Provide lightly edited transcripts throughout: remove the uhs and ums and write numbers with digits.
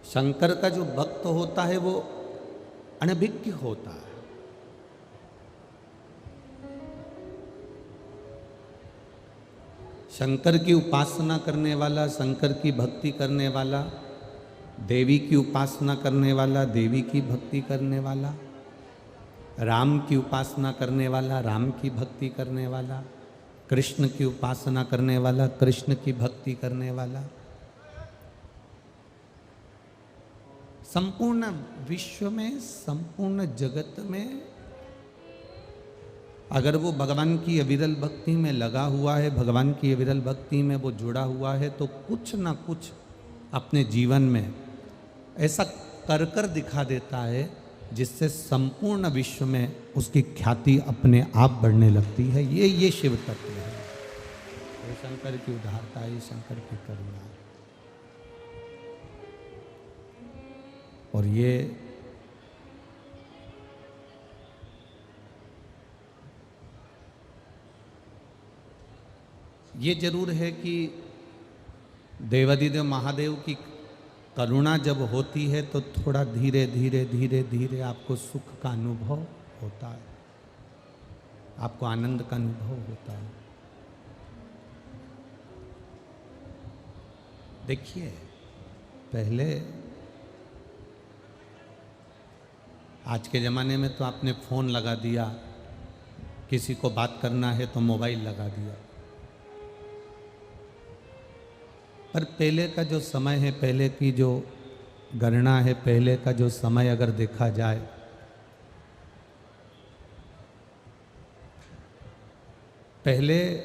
शंकर का जो भक्त होता है वो अनभिज्ञ होता है। शंकर की उपासना करने वाला, शंकर की भक्ति करने वाला, देवी की उपासना करने वाला, देवी की भक्ति करने वाला, राम की उपासना करने वाला, राम की भक्ति करने वाला, कृष्ण की उपासना करने वाला, कृष्ण की भक्ति करने वाला, संपूर्ण विश्व में, संपूर्ण जगत में अगर वो भगवान की अविरल भक्ति में लगा हुआ है, भगवान की अविरल भक्ति में वो जुड़ा हुआ है, तो कुछ ना कुछ अपने जीवन में ऐसा कर कर दिखा देता है जिससे संपूर्ण विश्व में उसकी ख्याति अपने आप बढ़ने लगती है। ये शिव तत्व है, ये शंकर की उदारता, ये शंकर की करुणा। और ये जरूर है कि देवाधिदेव महादेव की करुणा जब होती है तो थोड़ा धीरे धीरे धीरे धीरे आपको सुख का अनुभव होता है, आपको आनंद का अनुभव होता है। देखिए, पहले आज के ज़माने में तो आपने फ़ोन लगा दिया, किसी को बात करना है तो मोबाइल लगा दिया। पर पहले का जो समय है, पहले की जो गणना है, पहले का जो समय अगर देखा जाए, पहले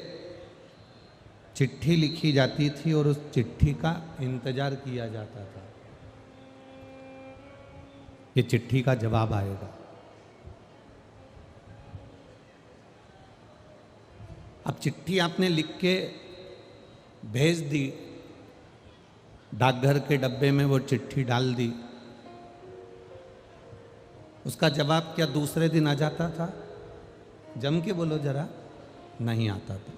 चिट्ठी लिखी जाती थी और उस चिट्ठी का इंतजार किया जाता था, ये चिट्ठी का जवाब आएगा। अब चिट्ठी आपने लिख के भेज दी, डाकघर के डब्बे में वो चिट्ठी डाल दी, उसका जवाब क्या दूसरे दिन आ जाता था? जम के बोलो जरा। नहीं आता था।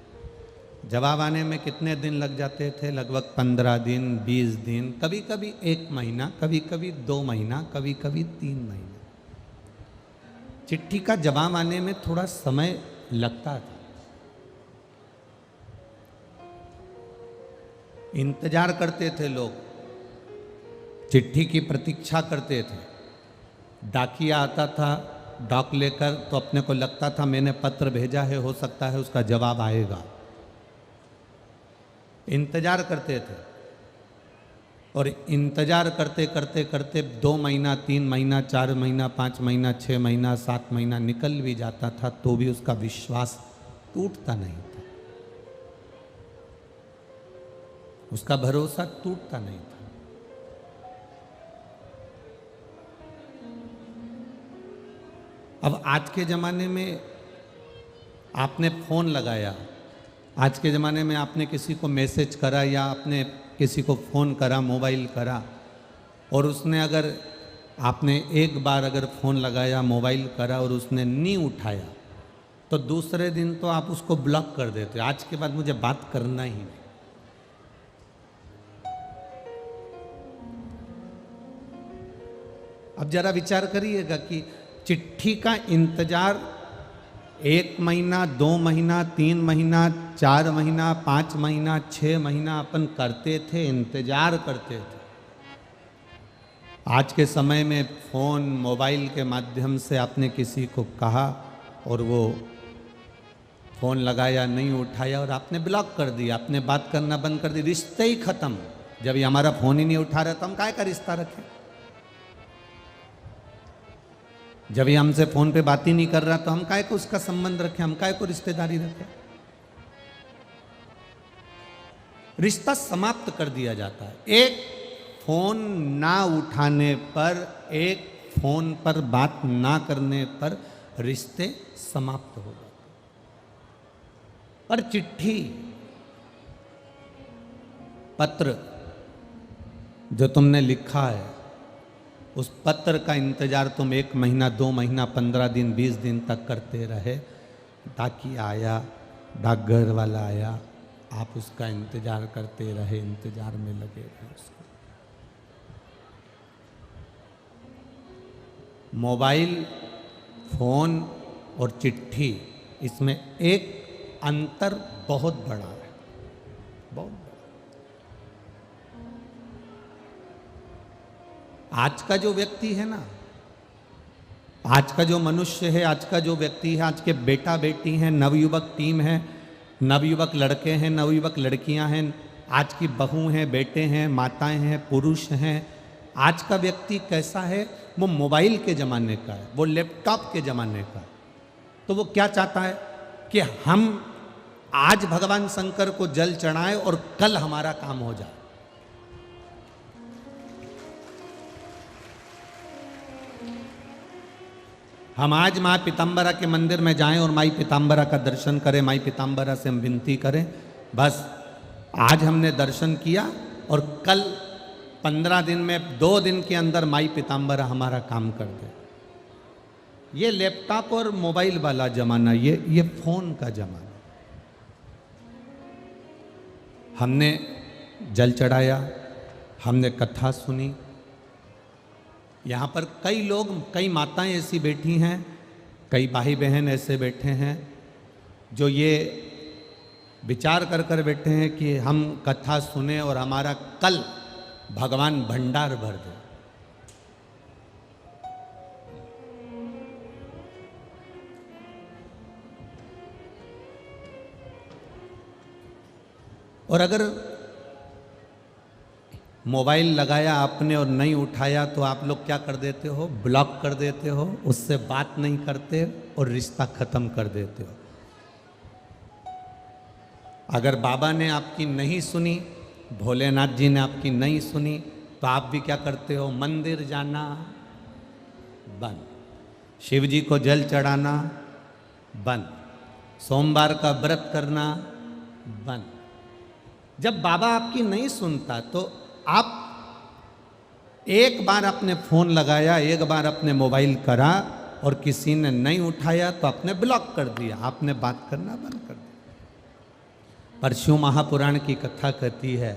जवाब आने में कितने दिन लग जाते थे? लगभग 15 दिन, 20 दिन, कभी कभी 1 महीना, कभी कभी 2 महीना, कभी कभी 3 महीना। चिट्ठी का जवाब आने में थोड़ा समय लगता था। इंतजार करते थे लोग, चिट्ठी की प्रतीक्षा करते थे। डाकिया आता था डाक लेकर, तो अपने को लगता था मैंने पत्र भेजा है, हो सकता है उसका जवाब आएगा। इंतजार करते थे और इंतजार करते करते करते 2 महीना, 3 महीना, 4 महीना, 5 महीना, 6 महीना, 7 महीना निकल भी जाता था तो भी उसका विश्वास टूटता नहीं था, उसका भरोसा टूटता नहीं था। अब आज के ज़माने में आपने फ़ोन लगाया, आज के ज़माने में आपने किसी को मैसेज करा या आपने किसी को फ़ोन करा, मोबाइल करा, और उसने अगर आपने एक बार अगर फ़ोन लगाया, मोबाइल करा और उसने नहीं उठाया, तो दूसरे दिन तो आप उसको ब्लॉक कर देते, आज के बाद मुझे बात करना ही नहीं। अब जरा विचार करिएगा कि चिट्ठी का इंतजार 1 महीना, 2 महीना, 3 महीना, 4 महीना, 5 महीना, 6 महीना अपन करते थे, इंतजार करते थे। आज के समय में फ़ोन, मोबाइल के माध्यम से आपने किसी को कहा और वो फ़ोन लगाया, नहीं उठाया और आपने ब्लॉक कर दिया, आपने बात करना बंद कर दी, रिश्ते ही ख़त्म। जब ये हमारा फ़ोन ही नहीं उठा रहा तो हम काय का रिश्ता रखें? जब ये हमसे फ़ोन पे बात ही नहीं कर रहा तो हम काय को उसका संबंध रखें, हम काय को रिश्तेदारी रखें? रिश्ता समाप्त कर दिया जाता है। एक फ़ोन ना उठाने पर, एक फ़ोन पर बात ना करने पर रिश्ते समाप्त हो जाते। पर चिट्ठी, पत्र जो तुमने लिखा है, उस पत्र का इंतजार तुम 1 महीना, 2 महीना, 15 दिन, 20 दिन तक करते रहे। डाकिया आया, डाकघर वाला आया, आप उसका इंतजार करते रहे, इंतजार में लगे रहे उसको। मोबाइल फोन और चिट्ठी, इसमें एक अंतर बहुत बड़ा है, बहुत बड़ा। आज का जो व्यक्ति है ना, आज का जो मनुष्य है, आज का जो व्यक्ति है, आज के बेटा बेटी हैं, नवयुवक टीम है, नवयुवक लड़के हैं, नवयुवक लड़कियां हैं, आज की बहू हैं, बेटे हैं, माताएं हैं, पुरुष हैं। आज का व्यक्ति कैसा है? वो मोबाइल के ज़माने का है, वो लैपटॉप के ज़माने का है। तो वो क्या चाहता है कि हम आज भगवान शंकर को जल चढ़ाएं और कल हमारा काम हो जाए। हम आज माँ पीताम्बरा के मंदिर में जाएं और माई पीताम्बरा का दर्शन करें, माई पीताम्बरा से हम विनती करें, बस आज हमने दर्शन किया और कल 15 दिन में 2 दिन के अंदर माई पीताम्बरा हमारा काम कर दे। ये लैपटॉप और मोबाइल वाला जमाना, ये फोन का जमाना। हमने जल चढ़ाया, हमने कथा सुनी। यहाँ पर कई लोग, कई माताएं ऐसी बैठी हैं, कई भाई बहन ऐसे बैठे हैं जो ये विचार कर कर बैठे हैं कि हम कथा सुने और हमारा कल भगवान भंडार भर दे। और अगर मोबाइल लगाया आपने और नहीं उठाया तो आप लोग क्या कर देते हो? ब्लॉक कर देते हो, उससे बात नहीं करते और रिश्ता खत्म कर देते हो। अगर बाबा ने आपकी नहीं सुनी, भोलेनाथ जी ने आपकी नहीं सुनी, तो आप भी क्या करते हो? मंदिर जाना बंद, शिव जी को जल चढ़ाना बंद, सोमवार का व्रत करना बंद। जब बाबा आपकी नहीं सुनता तो आप एक बार अपने फोन लगाया, एक बार अपने मोबाइल करा और किसी ने नहीं उठाया तो आपने ब्लॉक कर दिया, आपने बात करना बंद कर दिया। पर शिव महापुराण की कथा कहती है,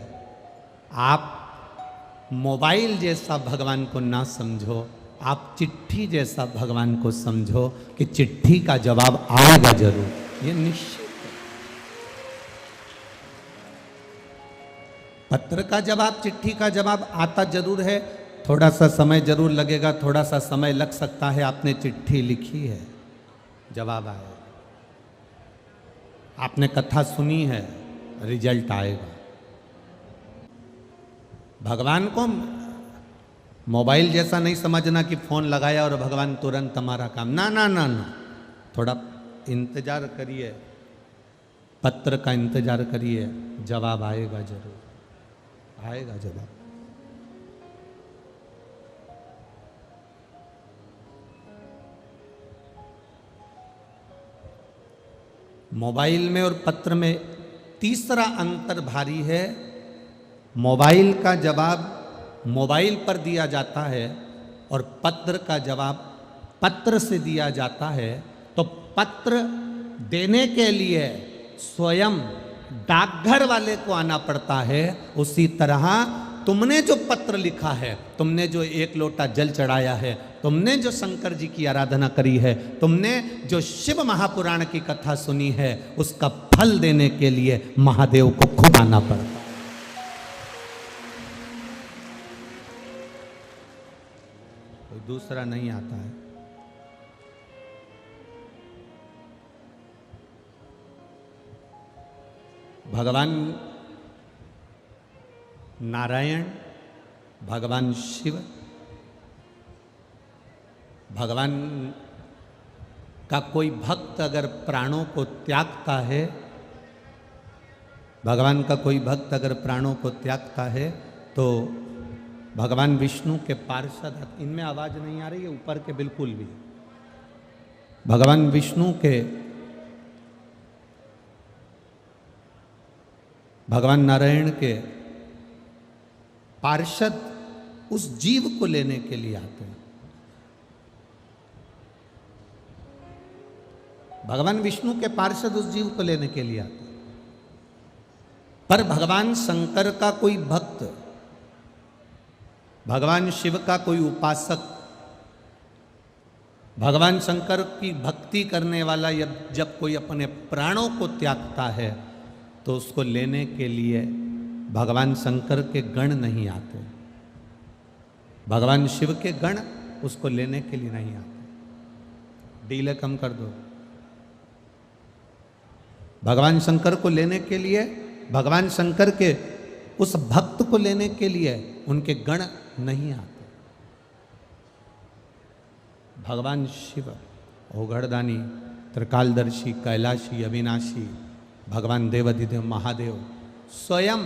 आप मोबाइल जैसा भगवान को ना समझो, आप चिट्ठी जैसा भगवान को समझो कि चिट्ठी का जवाब आएगा जरूर, ये निश्चित। पत्र का जवाब, चिट्ठी का जवाब आता जरूर है, थोड़ा सा समय जरूर लगेगा, थोड़ा सा समय लग सकता है। आपने चिट्ठी लिखी है, जवाब आएगा। आपने कथा सुनी है, रिजल्ट आएगा। भगवान को मोबाइल जैसा नहीं समझना कि फोन लगाया और भगवान तुरंत हमारा काम, ना ना ना ना, थोड़ा इंतजार करिए, पत्र का इंतजार करिए, जवाब आएगा जरूर, आएगा जवाब। मोबाइल में और पत्र में तीसरा अंतर भारी है। मोबाइल का जवाब मोबाइल पर दिया जाता है और पत्र का जवाब पत्र से दिया जाता है। तो पत्र देने के लिए स्वयं डाकघर वाले को आना पड़ता है। उसी तरह तुमने जो पत्र लिखा है, तुमने जो 1 लोटा जल चढ़ाया है, तुमने जो शंकर जी की आराधना करी है, तुमने जो शिव महापुराण की कथा सुनी है, उसका फल देने के लिए महादेव को खुद आना पड़ता है। कोई दूसरा नहीं आता है। भगवान नारायण, भगवान शिव, भगवान का कोई भक्त अगर प्राणों को त्यागता है, भगवान का कोई भक्त अगर प्राणों को त्यागता है तो भगवान विष्णु के पार्षद, इनमें आवाज नहीं आ रही है ऊपर के बिल्कुल भी, भगवान विष्णु के, भगवान नारायण के पार्षद उस जीव को लेने के लिए आते हैं। भगवान विष्णु के पार्षद उस जीव को लेने के लिए आते हैं। पर भगवान शंकर का कोई भक्त, भगवान शिव का कोई उपासक भगवान शंकर की भक्ति करने वाला जब कोई अपने प्राणों को त्यागता है तो उसको लेने के लिए भगवान शंकर के गण नहीं आते, भगवान शिव के गण उसको लेने के लिए नहीं आते। डीले कम कर दो। भगवान शंकर को लेने के लिए, भगवान शंकर के उस भक्त को लेने के लिए उनके गण नहीं आते। भगवान शिव ओघड़दानी, त्रिकालदर्शी, कैलाशी, अविनाशी, भगवान देवाधिदेव महादेव स्वयं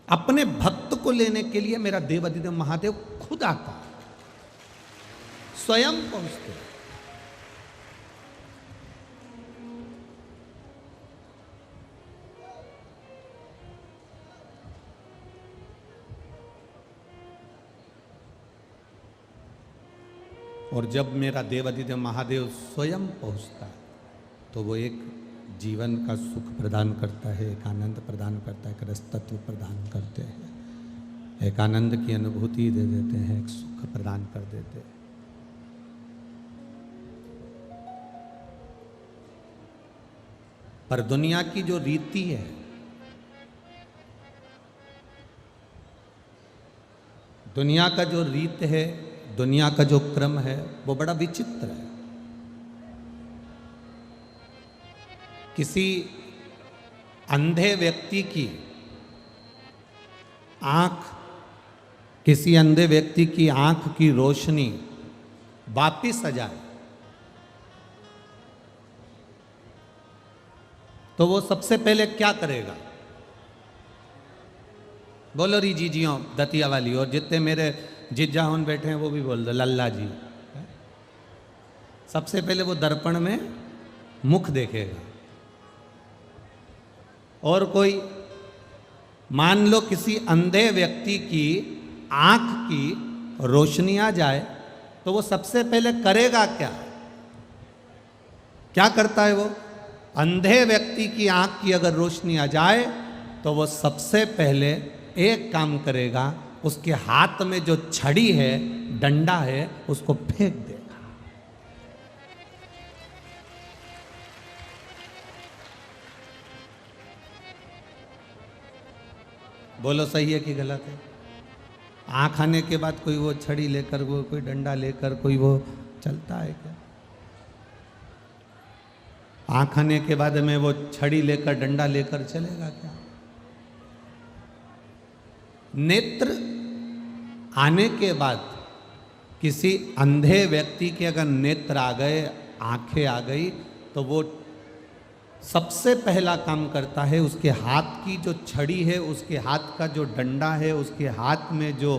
अपने भक्त को लेने के लिए मेरा देवाधिदेव महादेव खुद आता, स्वयं पहुंचते। और जब मेरा देवाधिदेव महादेव स्वयं पहुंचता है तो वो एक जीवन का सुख प्रदान करता है, एक आनंद प्रदान करता है, एक रसतत्व प्रदान करते हैं, एक आनंद की अनुभूति दे देते हैं, एक सुख प्रदान कर देते हैं। पर दुनिया की जो रीति है, दुनिया का जो रीत है, दुनिया का जो क्रम है वो बड़ा विचित्र है। किसी अंधे व्यक्ति की आंख, किसी अंधे व्यक्ति की आंख की रोशनी वापिस आ जाए तो वो सबसे पहले क्या करेगा? बोलो री जीजियों दतिया वाली, और जितने मेरे जिज्जा होन बैठे हैं वो भी बोल दो लल्ला जी। सबसे पहले वो दर्पण में मुख देखेगा। और कोई मान लो किसी अंधे व्यक्ति की आंख की रोशनी आ जाए तो वो सबसे पहले करेगा क्या? क्या करता है वो? अंधे व्यक्ति की आंख की अगर रोशनी आ जाए तो वो सबसे पहले एक काम करेगा, उसके हाथ में जो छड़ी है, डंडा है, उसको फेंक देगा। बोलो सही है कि गलत है? आँख आने के बाद कोई वो छड़ी लेकर, वो कोई डंडा लेकर कोई वो चलता है क्या? आँख आने के बाद में वो छड़ी लेकर, डंडा लेकर चलेगा क्या? नेत्र आने के बाद किसी अंधे व्यक्ति के अगर नेत्र आ गए, आंखें आ गई, तो वो सबसे पहला काम करता है, उसके हाथ की जो छड़ी है, उसके हाथ का जो डंडा है, उसके हाथ में जो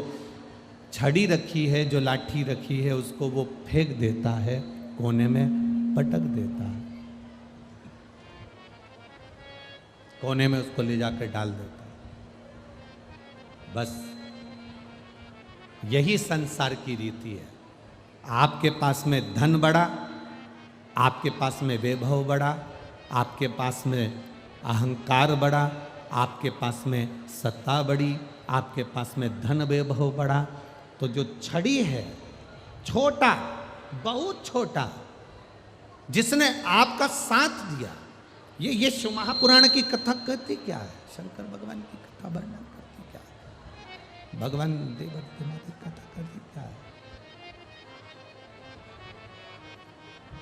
छड़ी रखी है, जो लाठी रखी है, उसको वो फेंक देता है, कोने में पटक देता है, कोने में उसको ले जाकर डाल देता है। बस यही संसार की रीति है। आपके पास में धन बढ़ा, आपके पास में वैभव बढ़ा, आपके पास में अहंकार बढ़ा, आपके पास में सत्ता बढ़ी, आपके पास में धन वैभव बढ़ा, तो जो छड़ी है, छोटा, बहुत छोटा, जिसने आपका साथ दिया, ये शिव महापुराण की कथा कहती क्या है? शंकर भगवान की कथा वर्णन करती क्या है? भगवान देवाधिदेव की कथा करती क्या है?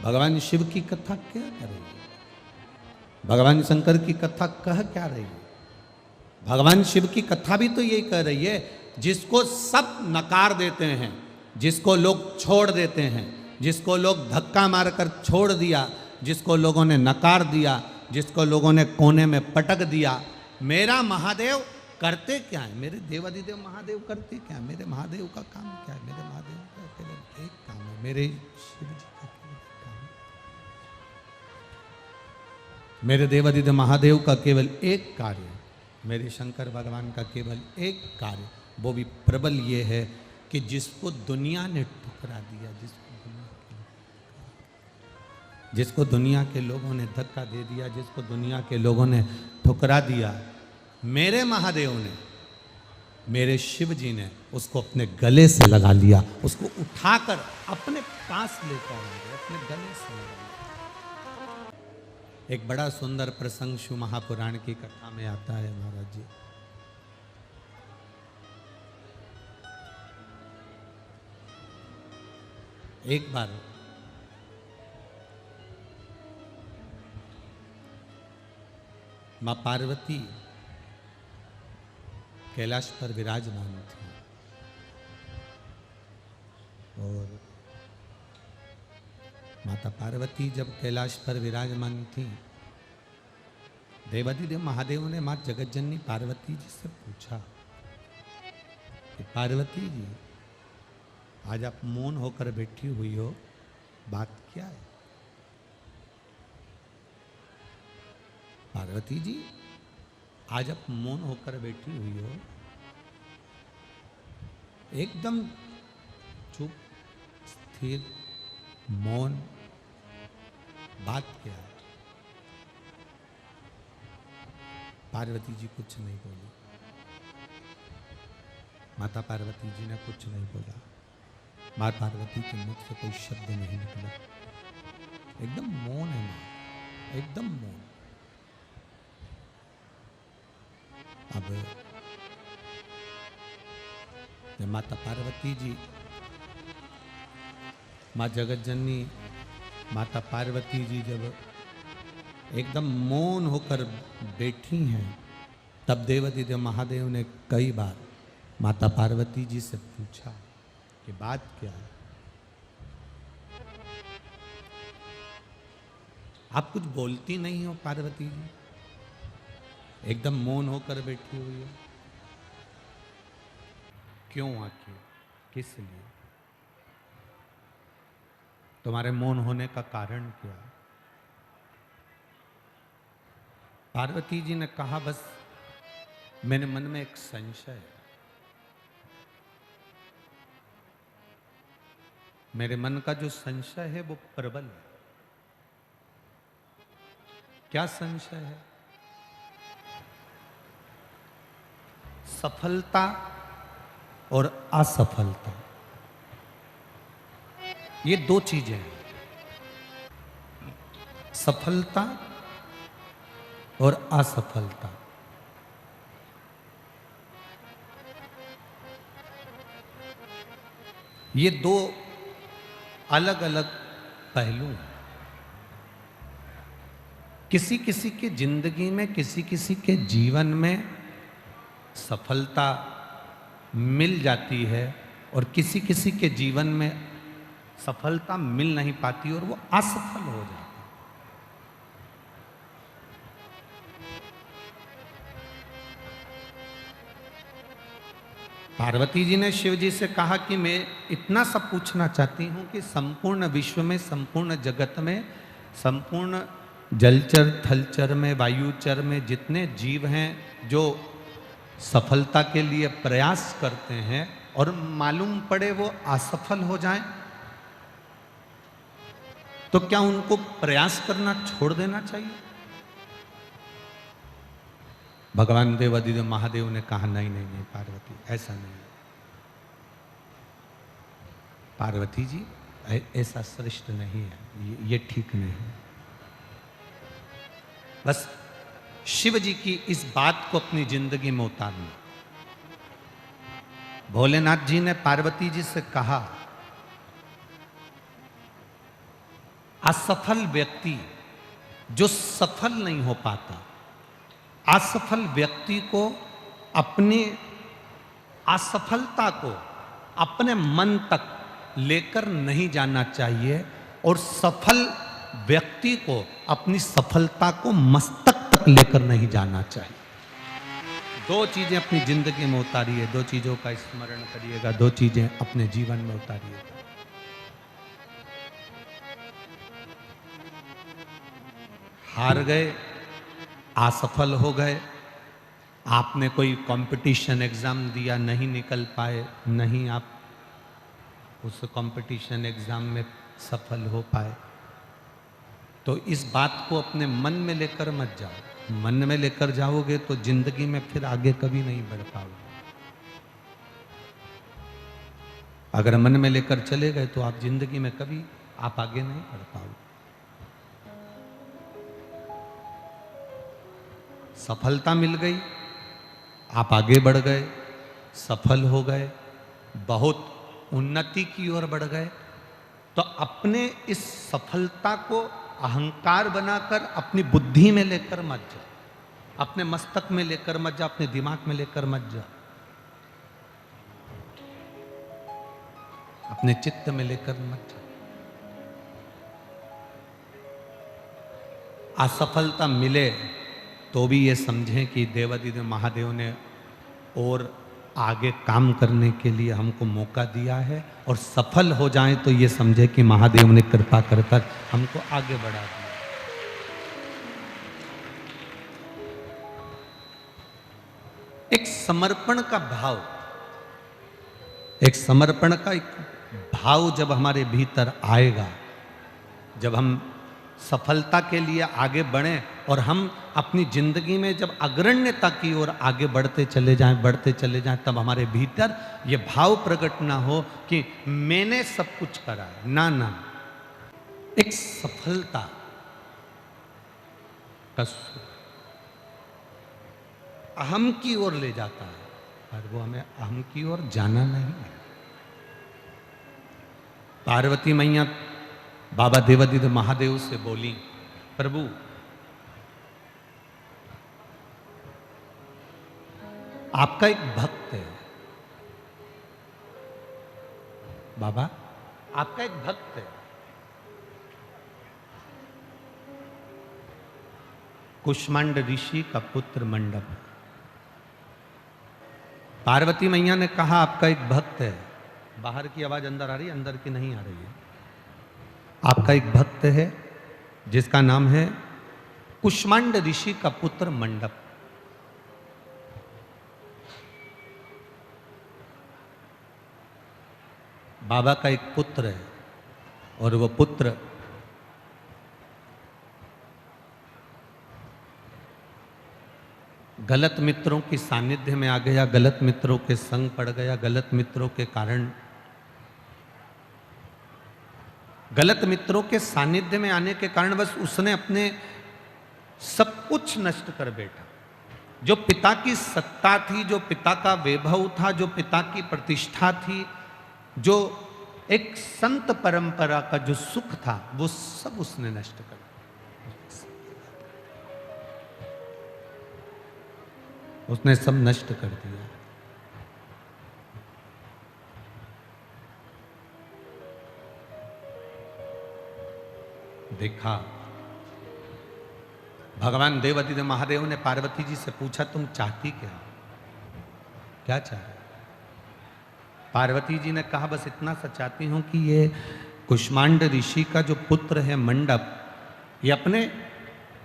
भगवान शिव की कथा क्या कर रही है? भगवान शंकर की कथा कह क्या रही है? भगवान शिव की कथा भी तो यही कह रही है, जिसको सब नकार देते हैं, जिसको लोग छोड़ देते हैं, जिसको लोग धक्का मारकर छोड़ दिया, जिसको लोगों ने नकार दिया, जिसको लोगों ने कोने में पटक दिया, मेरा महादेव करते क्या है? मेरे देवाधिदेव महादेव करते क्या है? मेरे महादेव का काम क्या है? मेरे महादेव का केवल एक काम है, मेरे शिव जी का केवल एक काम है, मेरे देवाधिदेव महादेव का केवल एक कार्य है, मेरे शंकर भगवान का केवल एक कार्य, वो भी प्रबल ये है कि जिसको दुनिया ने ठुकरा दिया, जिसको दुनिया के लोगों ने धक्का दे दिया, जिसको दुनिया के लोगों ने ठुकरा दिया, मेरे महादेव ने मेरे शिव जी ने उसको अपने गले से लगा लिया, उसको उठाकर अपने पास लेकर आए, अपने गले से लगा लिया। एक बड़ा सुंदर प्रसंग शिव महापुराण की कथा में आता है महाराज जी। एक बार मां पार्वती कैलाश पर विराजमान थी और माता पार्वती जब कैलाश पर विराजमान थी, देवाधिदेव महादेव ने मां जगतजननी पार्वती जी से पूछा कि पार्वती जी, आज आप मौन होकर बैठी हुई हो, बात क्या है? पार्वती जी, आज आप मौन होकर बैठी हुई हो, एकदम चुप, स्थिर, मौन, बात क्या है? पार्वती जी कुछ नहीं बोली। माता पार्वती जी ने कुछ नहीं बोला। मां पार्वती के मुख से कोई शब्द नहीं निकला। एकदम मौन है मां, एकदम मौन। अब जब माता पार्वती जी, मां जगतजननी माता पार्वती जी जब एकदम मौन होकर बैठी हैं, तब देवाधिदेव महादेव ने कई बार माता पार्वती जी से पूछा कि बात क्या है? आप कुछ बोलती नहीं हो पार्वती जी, एकदम मौन होकर बैठी हुई हो, क्यों आखिर, किस लिए? तुम्हारे मौन होने का कारण क्या है? पार्वती जी ने कहा, बस मेरे मन में एक संशय है। मेरे मन का जो संशय है वो प्रबल है। क्या संशय है? सफलता और असफलता, ये दो चीजें हैं। सफलता और असफलता, ये दो अलग अलग पहलू हैं। किसी किसी के जिंदगी में, किसी किसी के जीवन में सफलता मिल जाती है और किसी किसी के जीवन में सफलता मिल नहीं पाती और वो असफल हो जाता है। पार्वती जी ने शिव जी से कहा कि मैं इतना सब पूछना चाहती हूं कि संपूर्ण विश्व में, संपूर्ण जगत में, संपूर्ण जलचर, थलचर में, वायुचर में जितने जीव हैं जो सफलता के लिए प्रयास करते हैं और मालूम पड़े वो असफल हो जाएं, तो क्या उनको प्रयास करना छोड़ देना चाहिए? भगवान देवाधिदेव महादेव ने कहा, नहीं नहीं नहीं पार्वती, ऐसा नहीं। पार्वती जी, ऐसा श्रेष्ठ नहीं है, ये ठीक नहीं है। बस शिव जी की इस बात को अपनी जिंदगी में उतारना। भोलेनाथ जी ने पार्वती जी से कहा, असफल व्यक्ति जो सफल नहीं हो पाता, असफल व्यक्ति को अपनी असफलता को अपने मन तक लेकर नहीं जाना चाहिए और सफल व्यक्ति को अपनी सफलता को मस्तक तक लेकर नहीं जाना चाहिए। दो चीजें अपनी जिंदगी में उतारिए, दो चीजों का स्मरण करिएगा, दो चीजें अपने जीवन में उतारिएगा। हार गए, असफल हो गए, आपने कोई कंपटीशन एग्जाम दिया, नहीं निकल पाए, नहीं आप उस कंपटीशन एग्जाम में सफल हो पाए, तो इस बात को अपने मन में लेकर मत जाओ। मन में लेकर जाओगे तो जिंदगी में फिर आगे कभी नहीं बढ़ पाओगे। अगर मन में लेकर चले गए तो आप जिंदगी में कभी आप आगे नहीं बढ़ पाओगे। सफलता मिल गई, आप आगे बढ़ गए, सफल हो गए, बहुत उन्नति की ओर बढ़ गए, तो अपने इस सफलता को अहंकार बनाकर अपनी बुद्धि में लेकर मत जाओ, अपने मस्तक में लेकर मत जाओ, अपने दिमाग में लेकर मत जाओ, अपने चित्त में लेकर मत जाओ। असफलता मिले तो भी ये समझें कि देवादिदेव महादेव ने और आगे काम करने के लिए हमको मौका दिया है, और सफल हो जाएं तो ये समझे कि महादेव ने कृपा कर कर हमको आगे बढ़ा दिया। एक समर्पण का भाव, एक समर्पण का एक भाव जब हमारे भीतर आएगा, जब हम सफलता के लिए आगे बढ़ें और हम अपनी जिंदगी में जब अग्रण्यता की ओर आगे बढ़ते चले जाएं, तब हमारे भीतर ये भाव प्रकट ना हो कि मैंने सब कुछ करा है। ना ना, एक सफलता का अहम की ओर ले जाता है, पर वो हमें अहम की ओर जाना नहीं है। पार्वती मैया बाबा देवादिदेव महादेव से बोली, प्रभु आपका एक भक्त है, बाबा आपका एक भक्त है, कुष्मांड ऋषि का पुत्र मंडप। पार्वती मैया ने कहा आपका एक भक्त है, बाहर की आवाज अंदर आ रही है, अंदर की नहीं आ रही है। आपका एक भक्त है जिसका नाम है कुष्मांड ऋषि का पुत्र मंडप। बाबा का एक पुत्र है, और वो पुत्र गलत मित्रों की सानिध्य में आ गया, गलत मित्रों के संग पड़ गया, गलत मित्रों के कारण, गलत मित्रों के सानिध्य में आने के कारण बस उसने अपने सब कुछ नष्ट कर बैठा। जो पिता की सत्ता थी, जो पिता का वैभव था, जो पिता की प्रतिष्ठा थी, जो एक संत परंपरा का जो सुख था, वो सब उसने नष्ट कर दिया। उसने सब नष्ट कर दिया। देखा, भगवान देवादिदेव महादेव ने पार्वती जी से पूछा, तुम चाहती क्या चाह रहे? पार्वती जी ने कहा, बस इतना सा चाहती हूं कि ये कुष्मांड ऋषि का जो पुत्र है मंडप, ये अपने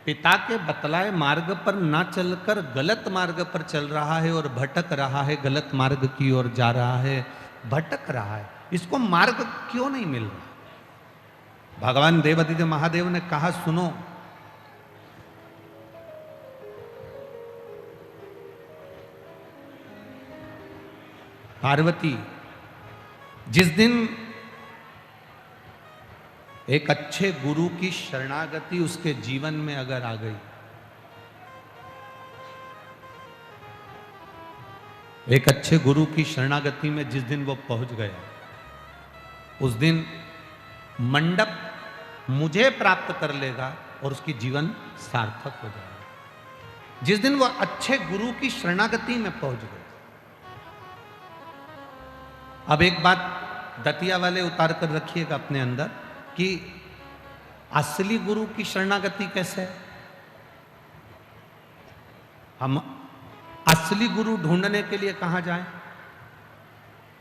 पिता के बतलाए मार्ग पर ना चलकर गलत मार्ग पर चल रहा है और भटक रहा है, गलत मार्ग की ओर जा रहा है, भटक रहा है, इसको मार्ग क्यों नहीं मिल रहा? भगवान देवादिदेव महादेव ने कहा, सुनो, पार्वती, जिस दिन एक अच्छे गुरु की शरणागति उसके जीवन में अगर आ गई, एक अच्छे गुरु की शरणागति में जिस दिन वो पहुंच गया, उस दिन मंडप मुझे प्राप्त कर लेगा और उसकी जीवन सार्थक हो जाएगा। जिस दिन वो अच्छे गुरु की शरणागति में पहुंच गए। अब एक बात दतिया वाले उतार कर रखिएगा अपने अंदर कि असली गुरु की शरणागति कैसे है? हम असली गुरु ढूंढने के लिए कहां जाएं?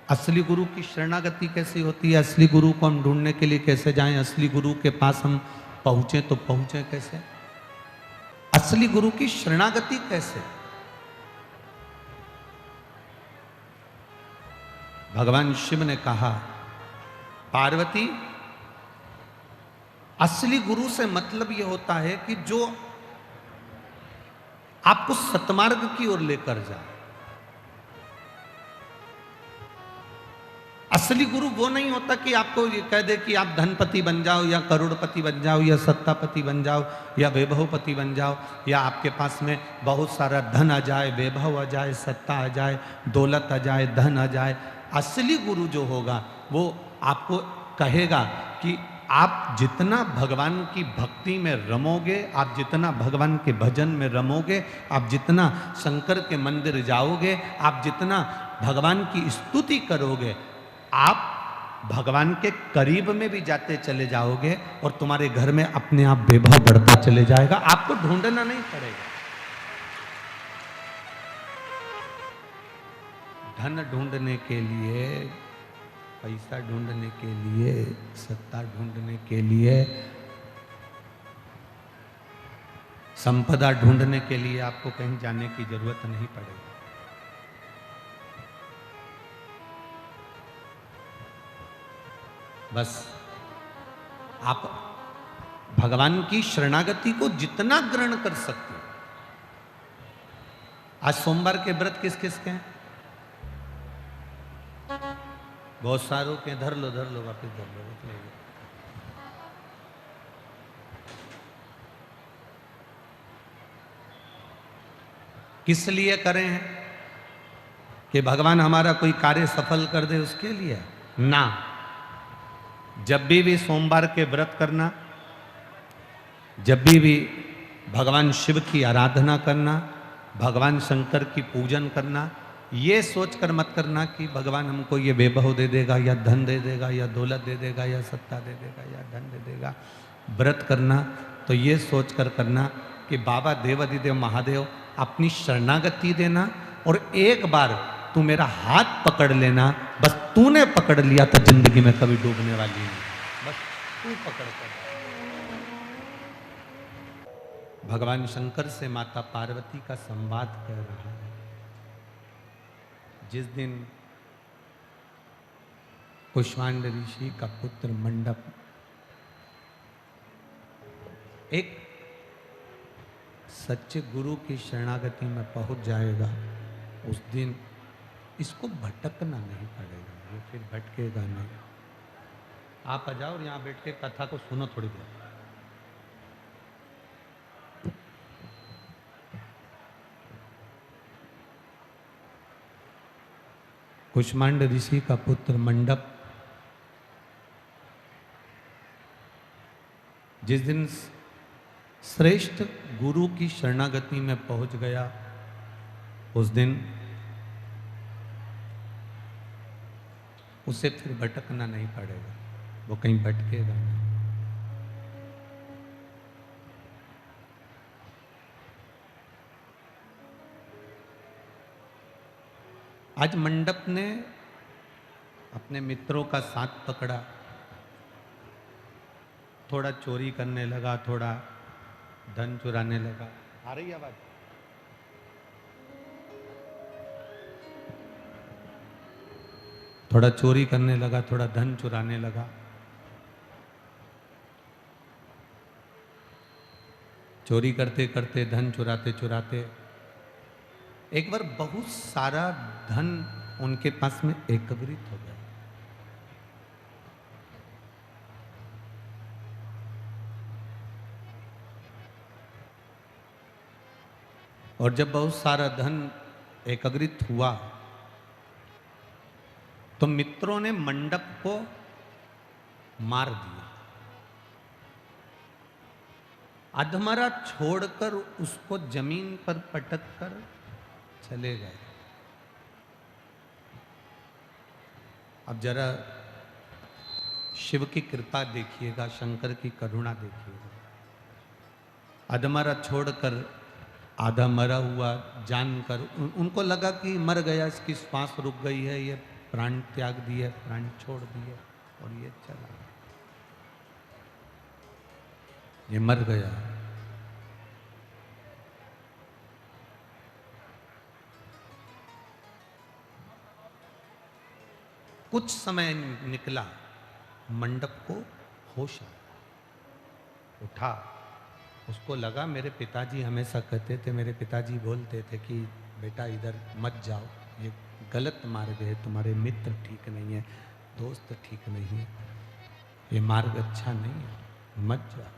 असली गुरु की शरणागति कैसी होती है? असली गुरु को हम ढूंढने के लिए कैसे जाएं? असली गुरु के पास हम पहुंचे तो पहुंचे कैसे? असली गुरु की शरणागति कैसे? भगवान शिव ने कहा, पार्वती, असली गुरु से मतलब यह होता है कि जो आपको सतमार्ग की ओर लेकर जाए। असली गुरु वो नहीं होता कि आपको ये कह दे कि आप धनपति बन जाओ या करोड़पति बन जाओ या सत्तापति बन जाओ या वैभवपति बन जाओ, या आपके पास में बहुत सारा धन आ जाए, वैभव आ जाए, सत्ता आ जाए, दौलत आ जाए, धन आ जाए। असली गुरु जो होगा वो आपको कहेगा कि आप जितना भगवान की भक्ति में रमोगे, आप जितना भगवान के भजन में रमोगे, आप जितना शंकर के मंदिर जाओगे, आप जितना भगवान की स्तुति करोगे, आप भगवान के करीब में भी जाते चले जाओगे और तुम्हारे घर में अपने आप वैभव बढ़ता चले जाएगा। आपको ढूंढना नहीं पड़ेगा। धन ढूंढने के लिए, पैसा ढूंढने के लिए, सत्ता ढूंढने के लिए, संपदा ढूंढने के लिए आपको कहीं जाने की जरूरत नहीं पड़ेगी। बस आप भगवान की शरणागति को जितना ग्रहण कर सकते हो। आज सोमवार के व्रत किस किस के हैं? बहुत सारों के। धर लो वापिस धर लो, किस लिए करें हैं? कि भगवान हमारा कोई कार्य सफल कर दे उसके लिए ना। जब भी सोमवार के व्रत करना, जब भी भगवान शिव की आराधना करना, भगवान शंकर की पूजन करना, ये सोचकर मत करना कि भगवान हमको ये वैभव दे देगा या धन दे देगा या दौलत दे देगा या सत्ता दे देगा या धन दे देगा। व्रत करना तो ये सोचकर करना कि बाबा देवाधिदेव महादेव अपनी शरणागति देना और एक बार तू मेरा हाथ पकड़ लेना। बस तूने पकड़ लिया तो जिंदगी में कभी डूबने वाली नहीं। बस तू पकड़ कर। भगवान शंकर से माता पार्वती का संवाद कर रहा है। जिस दिन कुष्मांड ऋषि का पुत्र मंडप एक सच्चे गुरु की शरणागति में पहुंच जाएगा, उस दिन इसको भटकना नहीं पड़ेगा। ये फिर भटकेगा नहीं। आप आ जाओ और यहां बैठ के कथा को सुनो थोड़ी देर। कुष्मांड ऋषि का पुत्र मंडप जिस दिन श्रेष्ठ गुरु की शरणागति में पहुंच गया, उस दिन उसे फिर भटकना नहीं पड़ेगा। वो कहीं भटकेगा नहीं। आज मंडप ने अपने मित्रों का साथ पकड़ा, थोड़ा चोरी करने लगा, थोड़ा धन चुराने लगा। आ रही आवाज? थोड़ा चोरी करने लगा, थोड़ा धन चुराने लगा। चोरी करते करते, धन चुराते चुराते एक बार बहुत सारा धन उनके पास में एकत्रित हो गया। और जब बहुत सारा धन एकत्रित हुआ तो मित्रों ने मंडप को मार दिया। अधमरा छोड़कर उसको जमीन पर पटक कर चले गए। अब जरा शिव की कृपा देखिएगा, शंकर की करुणा देखिएगा। अधमरा छोड़कर आधा मरा हुआ जानकर उनको लगा कि मर गया, इसकी श्वास रुक गई है, ये प्राण त्याग दिए, प्राण छोड़ दिए और ये चला, ये मर गया। कुछ समय निकला, मंडप को होश आया, उठा। उसको लगा मेरे पिताजी हमेशा कहते थे, मेरे पिताजी बोलते थे कि बेटा इधर मत जाओ, ये गलत मार्ग है, तुम्हारे मित्र ठीक नहीं है, दोस्त ठीक नहीं है, ये मार्ग अच्छा नहीं है, मत जा।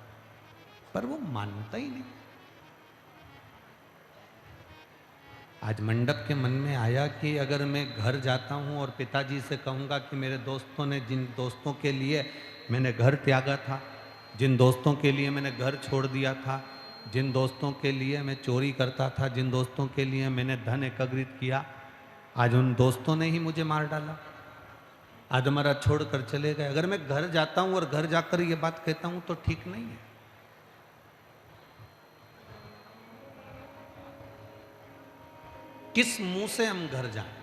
पर वो मानता ही नहीं। आज मंडप के मन में आया कि अगर मैं घर जाता हूं और पिताजी से कहूंगा कि मेरे दोस्तों ने, जिन दोस्तों के लिए मैंने घर त्यागा था, जिन दोस्तों के लिए मैंने घर छोड़ दिया था, जिन दोस्तों के लिए मैं चोरी करता था, जिन दोस्तों के लिए मैंने धन एकत्रित किया, आज उन दोस्तों ने ही मुझे मार डाला, आदमरा छोड़ कर चले गए। अगर मैं घर जाता हूं और घर जाकर ये बात कहता हूं तो ठीक नहीं है। किस मुंह से हम घर जाएं?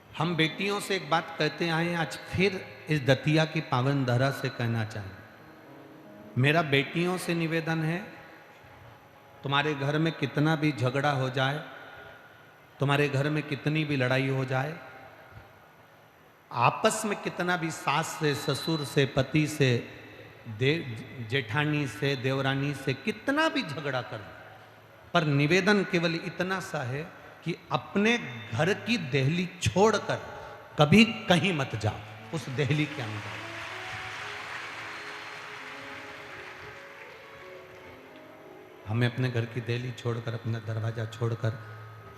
हम बेटियों से एक बात कहते आए हैं, आज फिर इस दतिया की पावन धरा से कहना चाहें। मेरा बेटियों से निवेदन है, तुम्हारे घर में कितना भी झगड़ा हो जाए, तुम्हारे घर में कितनी भी लड़ाई हो जाए, आपस में कितना भी सास से, ससुर से, पति से, जेठानी से, देवरानी से कितना भी झगड़ा कर, पर निवेदन केवल इतना सा है कि अपने घर की देहली छोड़कर कभी कहीं मत जाओ। उस देहली के अंदर हमें अपने घर की देहली छोड़कर, अपना दरवाजा छोड़कर,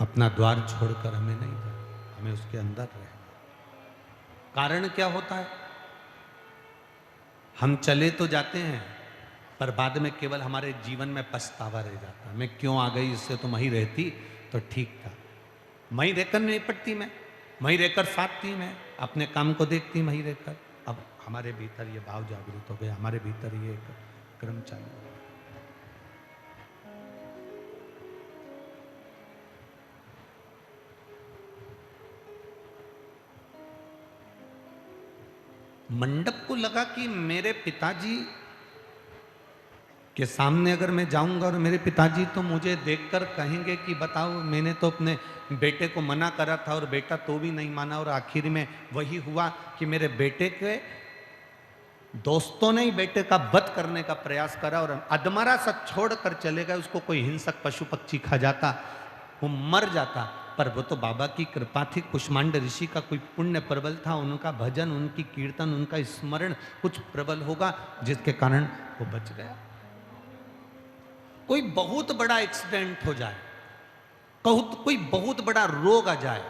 अपना द्वार छोड़कर हमें नहीं जाना, हमें उसके अंदर रहना। कारण क्या होता है? हम चले तो जाते हैं, पर बाद में केवल हमारे जीवन में पछतावा रह जाता है। मैं क्यों आ गई, इससे तो वहीं रहती तो ठीक था। वहीं रहकर नहीं पड़ती, मैं वहीं रहकर साथ थी, मैं अपने काम को देखती वहीं रहकर। अब हमारे भीतर ये भाव जागृत हो गया, हमारे भीतर ये क्रम चालू हो गया। मंडप को लगा कि मेरे पिताजी के सामने अगर मैं जाऊंगा और मेरे पिताजी तो मुझे देखकर कहेंगे कि बताओ, मैंने तो अपने बेटे को मना करा था और बेटा तो भी नहीं माना, और आखिर में वही हुआ कि मेरे बेटे के दोस्तों ने ही बेटे का वध करने का प्रयास करा और अधमरा सा छोड़ कर चले गए। उसको कोई हिंसक पशु पक्षी खा जाता, वो मर जाता, पर वो तो बाबा की कृपा थी। कुष्मांड ऋषि का कोई पुण्य प्रबल था, उनका भजन, उनकी कीर्तन, उनका स्मरण कुछ प्रबल होगा, जिसके कारण वो बच गया। कोई बहुत बड़ा एक्सीडेंट हो जाए, कोई बहुत बड़ा रोग आ जाए,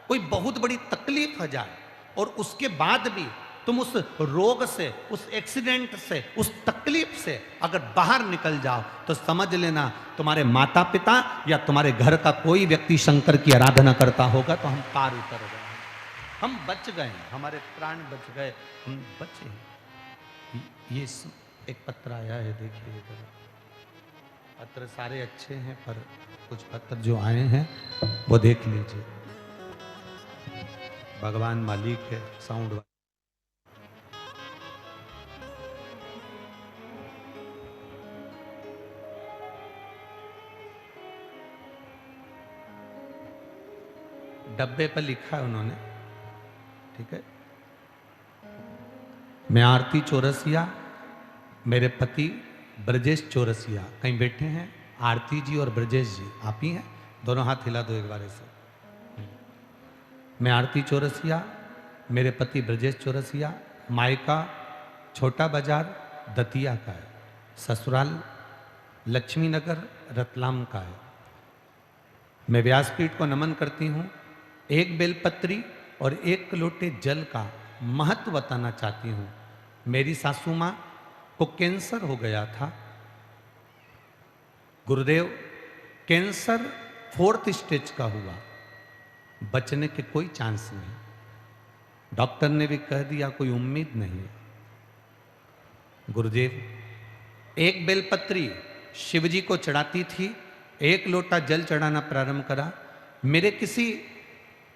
कोई बहुत बड़ी तकलीफ आ जाए, और उसके बाद भी तुम उस रोग से, उस एक्सीडेंट से, उस तकलीफ से अगर बाहर निकल जाओ तो समझ लेना तुम्हारे माता पिता या तुम्हारे घर का कोई व्यक्ति शंकर की आराधना करता होगा, तो हम पार उतर गए, हम बच गए, हमारे प्राण बच गए, हम बचे। ये एक पत्र आया है, देखिए इधर। पत्र सारे अच्छे हैं, पर कुछ पत्र जो आए हैं वो देख लीजिए। भगवान मालिक है साउंड। डब्बे पर लिखा है उन्होंने, ठीक है। मैं आरती चौरसिया, मेरे पति ब्रजेश चौरसिया कहीं बैठे हैं। आरती जी और ब्रजेश जी आप ही हैं, दोनों हाथ हिला दो एक बार ऐसे। मैं आरती चौरसिया, मेरे पति ब्रजेश चौरसिया, मायका छोटा बाजार दतिया का है, ससुराल लक्ष्मी नगर रतलाम का है। मैं व्यासपीठ को नमन करती हूँ। एक बेलपत्री और एक लोटे जल का महत्व बताना चाहती हूँ। मेरी सासू माँ को कैंसर हो गया था। गुरुदेव, कैंसर 4th स्टेज का हुआ, बचने के कोई चांस नहीं, डॉक्टर ने भी कह दिया कोई उम्मीद नहीं है। गुरुदेव, एक बेलपत्री शिव जी को चढ़ाती थी, एक लोटा जल चढ़ाना प्रारंभ करा। मेरे किसी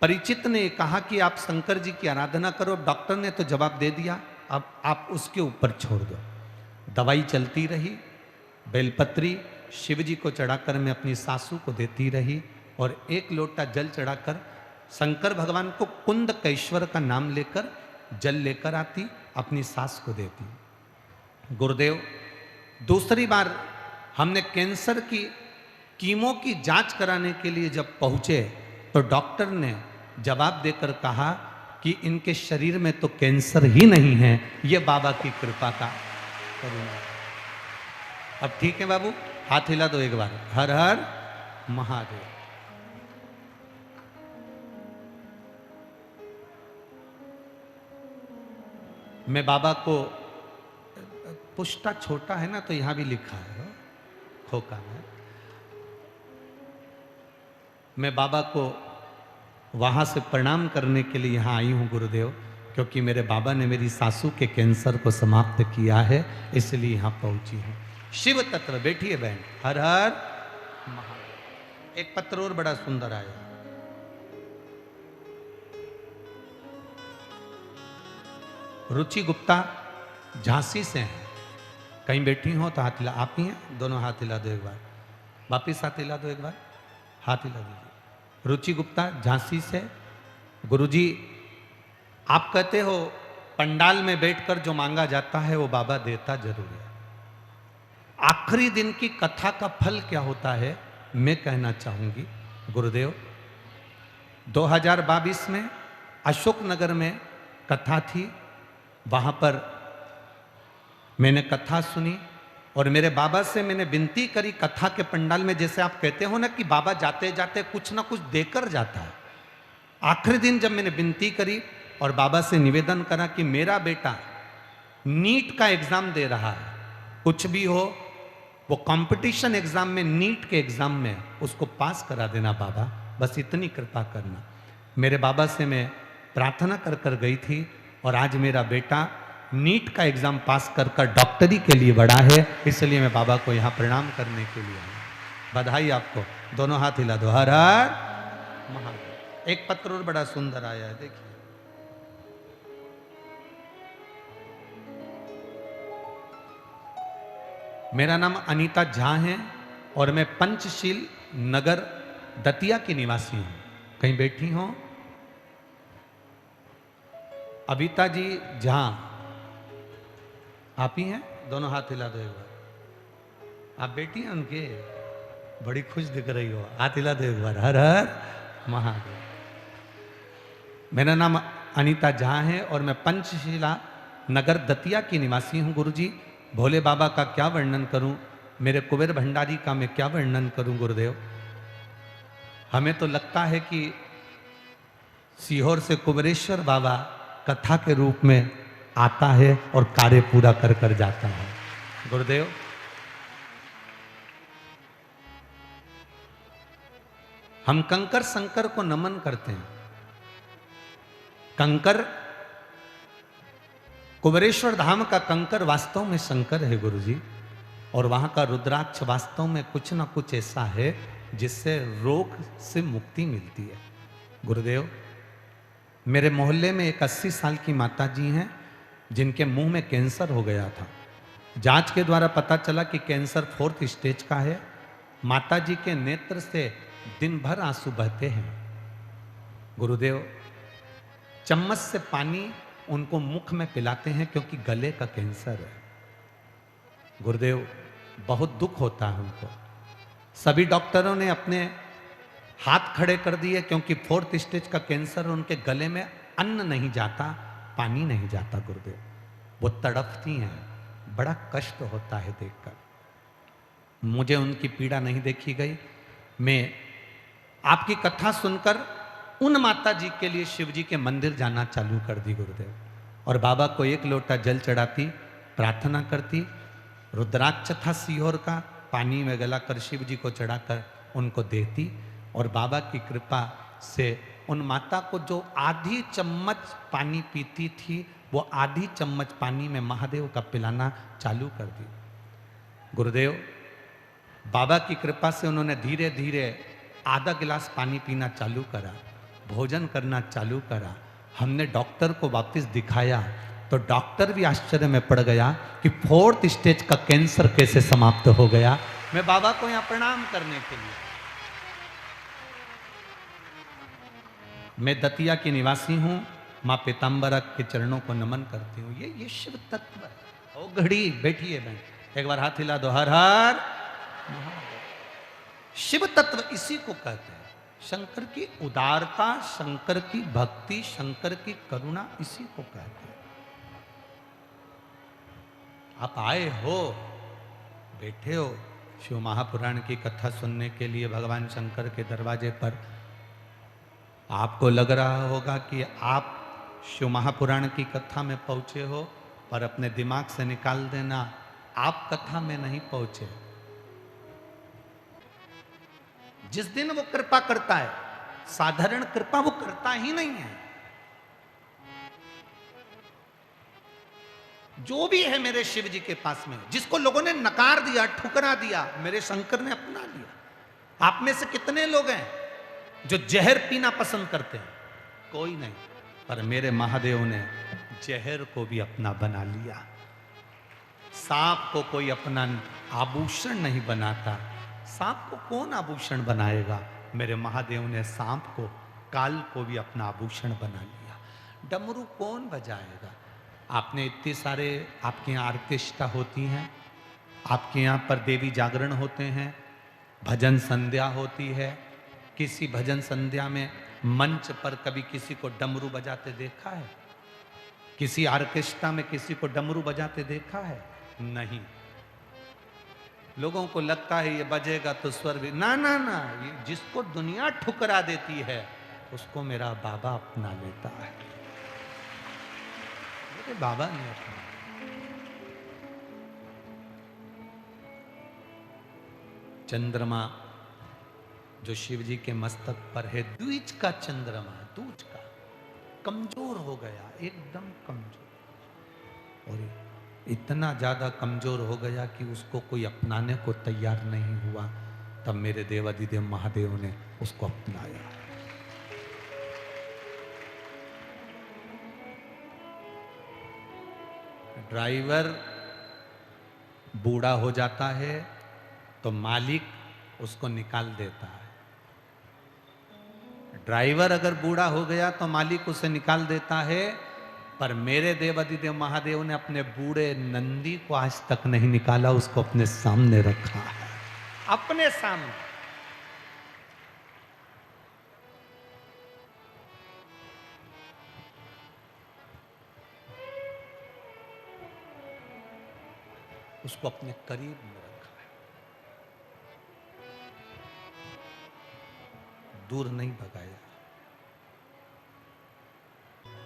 परिचित ने कहा कि आप शंकर जी की आराधना करो, डॉक्टर ने तो जवाब दे दिया, अब आप उसके ऊपर छोड़ दो। दवाई चलती रही, बेलपत्री शिव जी को चढ़ाकर मैं अपनी सासू को देती रही, और एक लोटा जल चढ़ाकर शंकर भगवान को कुंद कैश्वर का नाम लेकर जल लेकर आती, अपनी सास को देती। गुरुदेव, दूसरी बार हमने कैंसर की कीमो की जांच कराने के लिए जब पहुंचे तो डॉक्टर ने जवाब देकर कहा कि इनके शरीर में तो कैंसर ही नहीं है, ये बाबा की कृपा का करुणा। अब ठीक है बाबू, हाथ हिला दो एक बार, हर हर महादेव। मैं बाबा को, पुष्टा छोटा है ना तो यहां भी लिखा है खोका में, मैं बाबा को वहां से प्रणाम करने के लिए यहां आई हूं गुरुदेव, क्योंकि मेरे बाबा ने मेरी सासू के कैंसर को समाप्त किया है, इसलिए यहां पहुंची हूं। शिव तत्व, बैठिए बहन, हर हर महादेव। एक पत्र और बड़ा सुंदर आया, रुचि गुप्ता झांसी से हैं, कहीं बैठी हो तो हाथ हिला, आप ही हैं, दोनों हाथ हिला दो एक बार, वापिस हाथ हिला दो एक बार, हाथ हिला दीजिए। रुचि गुप्ता झांसी से, गुरुजी आप कहते हो पंडाल में बैठकर जो मांगा जाता है वो बाबा देता जरूर है। आखिरी दिन की कथा का फल क्या होता है मैं कहना चाहूंगी गुरुदेव। 2022 में अशोकनगर में कथा थी, वहां पर मैंने कथा सुनी और मेरे बाबा से मैंने विनती करी, कथा के पंडाल में जैसे आप कहते हो ना कि बाबा जाते जाते कुछ ना कुछ देकर जाता है। आखिरी दिन जब मैंने विनती करी और बाबा से निवेदन करा कि मेरा बेटा नीट का एग्जाम दे रहा है, कुछ भी हो वो कंपटीशन एग्जाम में, नीट के एग्जाम में उसको पास करा देना बाबा, बस इतनी कृपा करना। मेरे बाबा से मैं प्रार्थना कर कर गई थी और आज मेरा बेटा नीट का एग्जाम पास कर कर डॉक्टरी के लिए बढ़ा है, इसलिए मैं बाबा को यहाँ प्रणाम करने के लिए आया। बधाई आपको, दोनों हाथ हिला दो, हर हर महादेव। एक पत्र और बड़ा सुंदर आया है, देखिए। मेरा नाम अनीता झा है और मैं पंचशील नगर दतिया की निवासी हूं, कहीं बैठी हो? अबिता जी झा, आप ही हैं, दोनों हाथ हिला दो एक बार। आप बेटी हैं उनके, बड़ी खुश दिख रही हो, हाथ हिला दो एक बार, हर हर महादेव। मेरा नाम अनीता झा है और मैं पंचशीला नगर दतिया की निवासी हूं। गुरुजी भोले बाबा का क्या वर्णन करूं, मेरे कुबेर भंडारी का मैं क्या वर्णन करूं गुरुदेव। हमें तो लगता है कि सीहोर से कुबेरेश्वर बाबा कथा के रूप में आता है और कार्य पूरा कर कर जाता है गुरुदेव। हम कंकर शंकर को नमन करते हैं। कंकर, कुबेरेश्वर धाम का कंकर वास्तव में शंकर है गुरुजी, और वहां का रुद्राक्ष वास्तव में कुछ ना कुछ ऐसा है जिससे रोग से मुक्ति मिलती है गुरुदेव। मेरे मोहल्ले में एक 80 साल की माता जी हैं जिनके मुंह में कैंसर हो गया था। जांच के द्वारा पता चला कि कैंसर 4th स्टेज का है। माता जी के नेत्र से दिन भर आंसू बहते हैं गुरुदेव। चम्मच से पानी उनको मुख में पिलाते हैं क्योंकि गले का कैंसर है गुरुदेव। बहुत दुख होता है उनको। सभी डॉक्टरों ने अपने हाथ खड़े कर दिए क्योंकि 4th स्टेज का कैंसर, उनके गले में अन्न नहीं जाता, पानी नहीं जाता गुरुदेव। वो तड़पती हैं, बड़ा कष्ट होता है देखकर। मुझे उनकी पीड़ा नहीं देखी गई। मैं आपकी कथा सुनकर उन माता जी के लिए शिव जी के मंदिर जाना चालू कर दी गुरुदेव, और बाबा को 1 लोटा जल चढ़ाती, प्रार्थना करती। रुद्राक्ष था सीहोर का, पानी में गलाकर शिव जी को चढ़ाकर उनको देती, और बाबा की कृपा से उन माता को जो आधी चम्मच पानी पीती थी वो आधी चम्मच पानी में महादेव का पिलाना चालू कर दी गुरुदेव। बाबा की कृपा से उन्होंने धीरे धीरे आधा गिलास पानी पीना चालू करा, भोजन करना चालू करा। हमने डॉक्टर को वापस दिखाया तो डॉक्टर भी आश्चर्य में पड़ गया कि 4th स्टेज का कैंसर कैसे समाप्त हो गया। मैं बाबा को यहां प्रणाम करने के लिए, मैं दतिया की निवासी हूं, मां पीताम्बरा के चरणों को नमन करती हूं। ये शिव तत्व है। ओ घड़ी बैठिए बहन, एक बार हाथ हिला दो, हर हर महादेव। शिव तत्व इसी को कहते हैं। शंकर की उदारता, शंकर की भक्ति, शंकर की करुणा, इसी को कहते हैं। आप आए हो, बैठे हो शिव महापुराण की कथा सुनने के लिए भगवान शंकर के दरवाजे पर। आपको लग रहा होगा कि आप शिव महापुराण की कथा में पहुंचे हो, पर अपने दिमाग से निकाल देना, आप कथा में नहीं पहुंचे। जिस दिन वो कृपा करता है, साधारण कृपा वो करता ही नहीं है। जो भी है मेरे शिव जी के पास में, जिसको लोगों ने नकार दिया, ठुकरा दिया, मेरे शंकर ने अपना लिया। आप में से कितने लोग हैं जो जहर पीना पसंद करते हैं? कोई नहीं, पर मेरे महादेव ने जहर को भी अपना बना लिया। सांप को कोई अपना आभूषण नहीं बनाता। सांप को कौन आभूषण बनाएगा? मेरे महादेव ने सांप को, काल को भी अपना आभूषण बना लिया। डमरू कौन बजाएगा? आपने इतने सारे, आपके यहाँ आर्केस्ट्रा होती हैं, आपके यहाँ पर देवी जागरण होते हैं, भजन संध्या होती है। किसी भजन संध्या में मंच पर कभी किसी को डमरू बजाते देखा है? किसी आर्केस्ट्रा में किसी को डमरू बजाते देखा है? नहीं। लोगों को लगता है ये बजेगा तो स्वर भी, ना ना ना, ये जिसको दुनिया ठुकरा देती है उसको मेरा बाबा अपना लेता है। मेरे बाबा ने अपना। चंद्रमा जो शिव जी के मस्तक पर है, द्विज का चंद्रमा, दूज का, कमजोर हो गया, एकदम कमजोर, और इतना ज्यादा कमजोर हो गया कि उसको कोई अपनाने को तैयार नहीं हुआ। तब मेरे देवाधिदेव महादेव ने उसको अपनाया। ड्राइवर बूढ़ा हो जाता है तो मालिक उसको निकाल देता है। ड्राइवर अगर बूढ़ा हो गया तो मालिक उसे निकाल देता है, पर मेरे देवाधिदेव महादेव ने अपने बूढ़े नंदी को आज तक नहीं निकाला, उसको अपने सामने रखा है, अपने सामने। उसको अपने करीब में रखा है, दूर नहीं भगाया।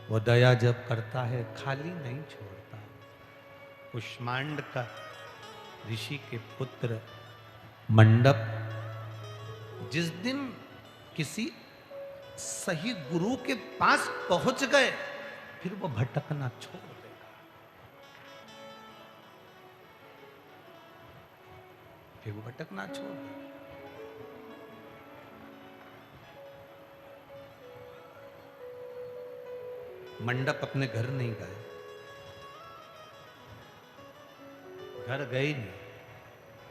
वो दया जब करता है खाली नहीं छोड़ता। कुष्मांड का ऋषि के पुत्र मंडप जिस दिन किसी सही गुरु के पास पहुंच गए, फिर वो भटकना छोड़ देगा, फिर वो भटकना छोड़ देगा। मंडप अपने घर नहीं गए, घर गए ही नहीं।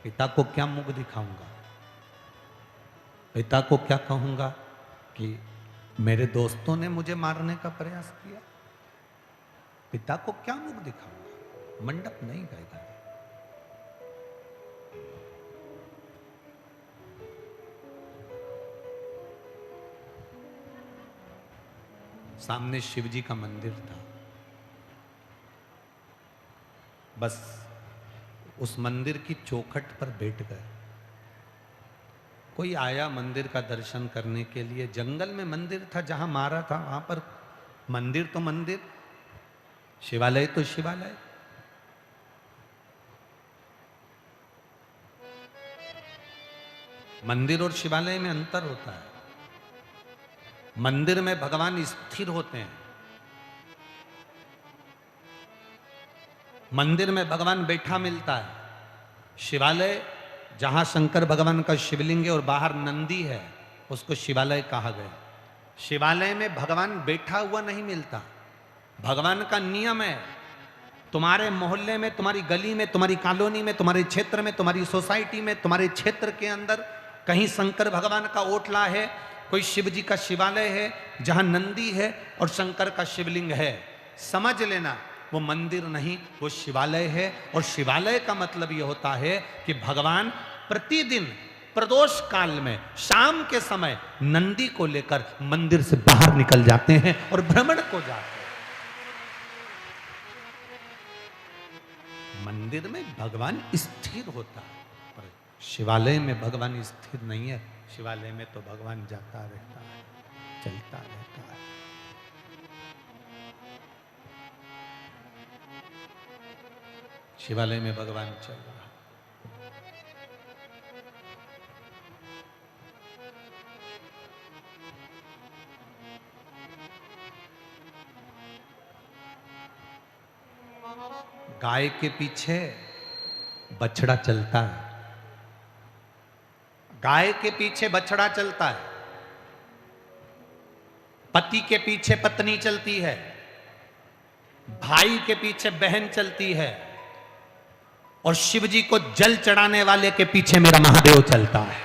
पिता को क्या मुख दिखाऊंगा, पिता को क्या कहूंगा कि मेरे दोस्तों ने मुझे मारने का प्रयास किया? पिता को क्या मुख दिखाऊंगा? मंडप नहीं गए घर। सामने शिव जी का मंदिर था, बस उस मंदिर की चौखट पर बैठ गए। कोई आया मंदिर का दर्शन करने के लिए, जंगल में मंदिर था जहां मारा था, वहां पर मंदिर तो मंदिर, शिवालय तो शिवालय। मंदिर और शिवालय में अंतर होता है। मंदिर में भगवान स्थिर होते हैं, मंदिर में भगवान बैठा मिलता है। शिवालय जहां शंकर भगवान का शिवलिंग है और बाहर नंदी है, उसको शिवालय कहा गया। शिवालय में भगवान बैठा हुआ नहीं मिलता। भगवान का नियम है, तुम्हारे मोहल्ले में, तुम्हारी गली में, तुम्हारी कॉलोनी में, तुम्हारे क्षेत्र में, तुम्हारी सोसाइटी में, तुम्हारे क्षेत्र के अंदर कहीं शंकर भगवान का ओटला है, कोई शिव जी का शिवालय है जहां नंदी है और शंकर का शिवलिंग है, समझ लेना वो मंदिर नहीं, वो शिवालय है। और शिवालय का मतलब ये होता है कि भगवान प्रतिदिन प्रदोष काल में शाम के समय नंदी को लेकर मंदिर से बाहर निकल जाते हैं और भ्रमण को जाते हैं। मंदिर में भगवान स्थिर होता है, पर शिवालय में भगवान स्थिर नहीं है। शिवालय में तो भगवान जाता रहता है, चलता रहता है। शिवालय में भगवान चल रहा है। गाय के पीछे बछड़ा चलता है, गाय के पीछे बछड़ा चलता है, पति के पीछे पत्नी चलती है, भाई के पीछे बहन चलती है, और शिव जी को जल चढ़ाने वाले के पीछे मेरा महादेव चलता है।